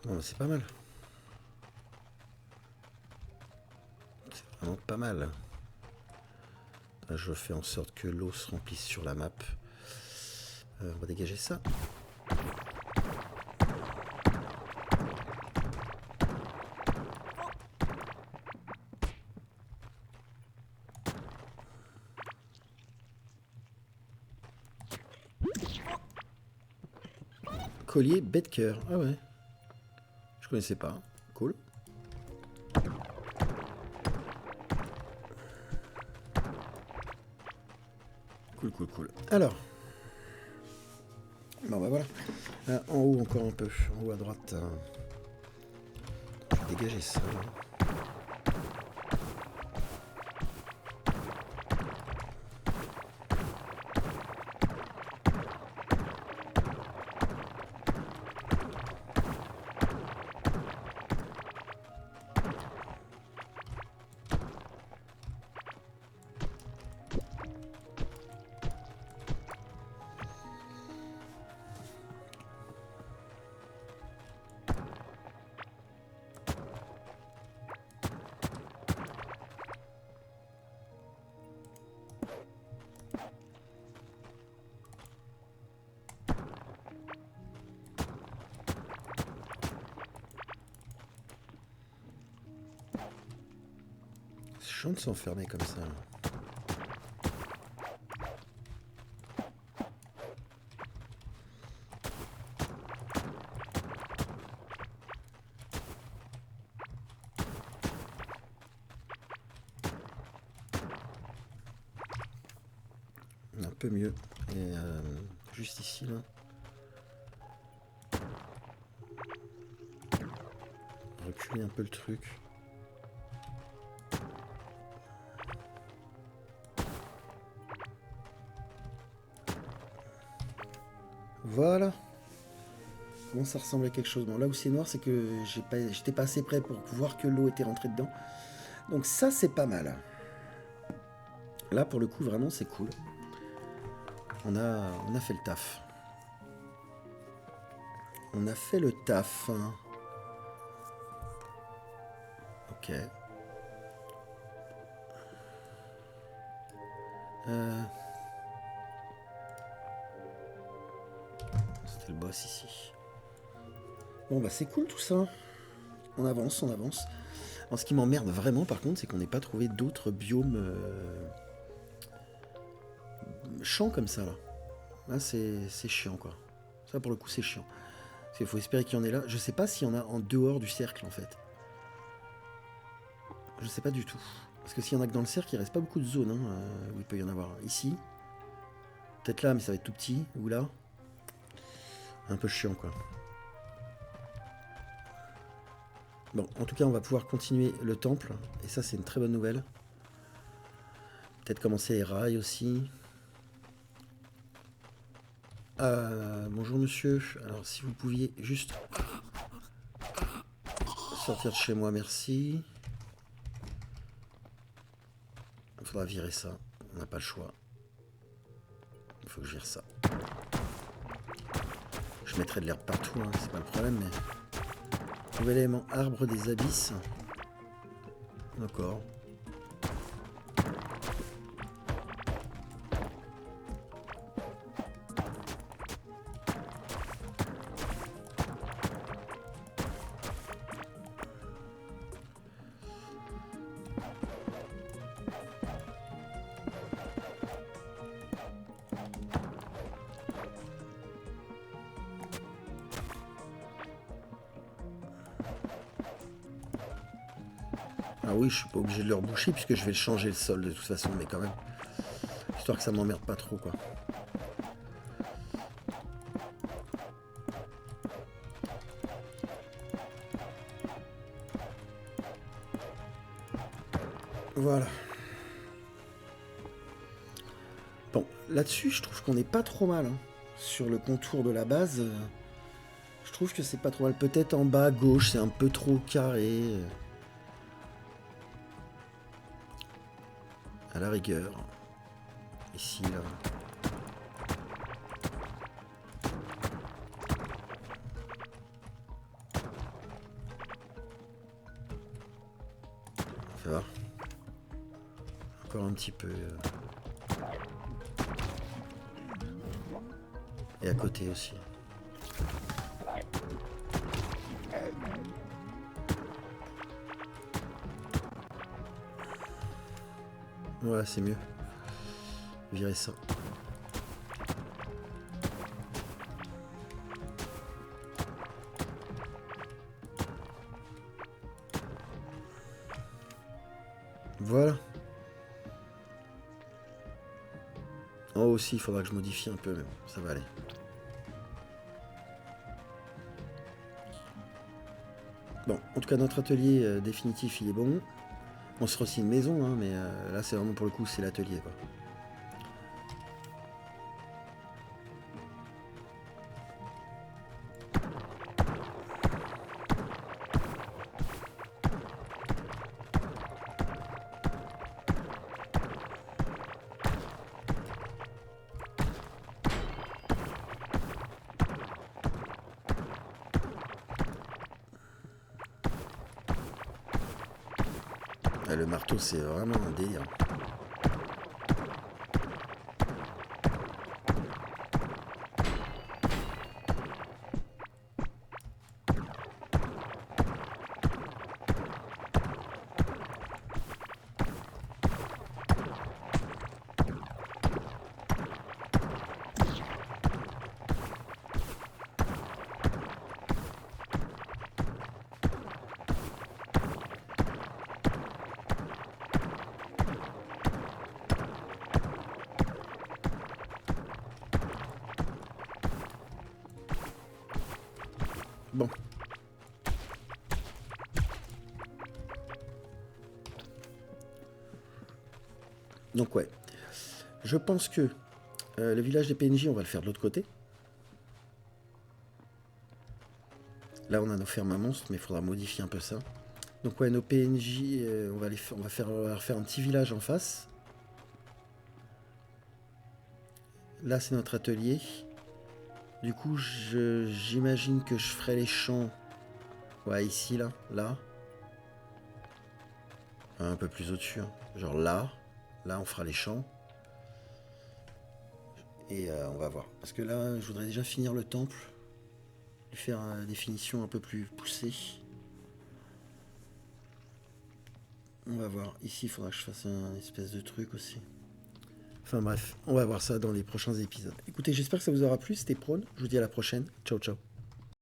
Bon, c'est pas mal. C'est vraiment pas mal. Là, je fais en sorte que l'eau se remplisse sur la map. On va dégager ça. Collier bête cœur. Ah ouais. Je connaissais pas. Cool. Cool. Alors. Bon bah voilà. En haut encore un peu. En haut à droite. Je vais dégager ça. C'est chiant de s'enfermer comme ça. Un peu mieux. Et juste ici là. Reculer un peu le truc. Voilà. Comment ça ressemble à quelque chose. Bon, là où c'est noir, c'est que j'étais pas assez près pour voir que l'eau était rentrée dedans. Donc ça, c'est pas mal. Là, pour le coup, vraiment, c'est cool. On a fait le taf. On a fait le taf. Ok. C'était le boss ici. Bon, bah c'est cool tout ça. On avance, on avance. Alors, ce qui m'emmerde vraiment, par contre, c'est qu'on n'ait pas trouvé d'autres biomes champs comme ça, là. Là, c'est chiant, quoi. Ça, pour le coup, c'est chiant. Parce qu'il faut espérer qu'il y en ait là. Je sais pas s'il y en a en dehors du cercle, en fait. Je sais pas du tout. Parce que s'il y en a que dans le cercle, il reste pas beaucoup de zones où il peut y en avoir. Ici. Peut-être là, mais ça va être tout petit. Ou là. Un peu chiant, quoi. Bon, en tout cas, on va pouvoir continuer le temple. Et ça, c'est une très bonne nouvelle. Peut-être commencer les rails aussi. Bonjour monsieur. Alors, si vous pouviez juste sortir de chez moi, merci. Il faudra virer ça. On n'a pas le choix. Il faut que je vire ça. Je mettrai de l'herbe partout, hein, c'est pas le problème, mais... Nouvel élément, arbre des abysses. D'accord. Ah oui, je suis pas obligé de le reboucher puisque je vais changer le sol de toute façon, mais quand même. Histoire que ça m'emmerde pas trop, quoi. Voilà. Bon, là-dessus, je trouve qu'on n'est pas trop mal. Hein. Sur le contour de la base, je trouve que c'est pas trop mal. Peut-être en bas à gauche, c'est un peu trop carré. À la rigueur. Ici, là. Ça va. Encore un petit peu. Et à côté aussi. Ouais, c'est mieux. Virer ça. Voilà. En haut aussi, il faudra que je modifie un peu, mais bon, ça va aller. Bon, en tout cas, notre atelier définitif, il est bon. On sera aussi une maison, hein, mais là, c'est vraiment pour le coup, c'est l'atelier, quoi. Le marteau, c'est vraiment un délire. Bon. Donc ouais. Je pense que le village des PNJ, on va le faire de l'autre côté. Là, on a nos fermes à monstres, mais il faudra modifier un peu ça. Donc ouais, nos PNJ, on va faire un petit village en face. là c'est notre atelier. Du coup, j'imagine que je ferai les champs. Ouais, ici, là. Un peu plus au-dessus. Hein. Genre là. Là, on fera les champs. Et on va voir. Parce que là, je voudrais déjà finir le temple. Lui faire des finitions un peu plus poussées. On va voir. Ici, il faudra que je fasse un espèce de truc aussi. Enfin bref, on va voir ça dans les prochains épisodes. Écoutez, j'espère que ça vous aura plu. C'était Prone. Je vous dis à la prochaine. Ciao, ciao.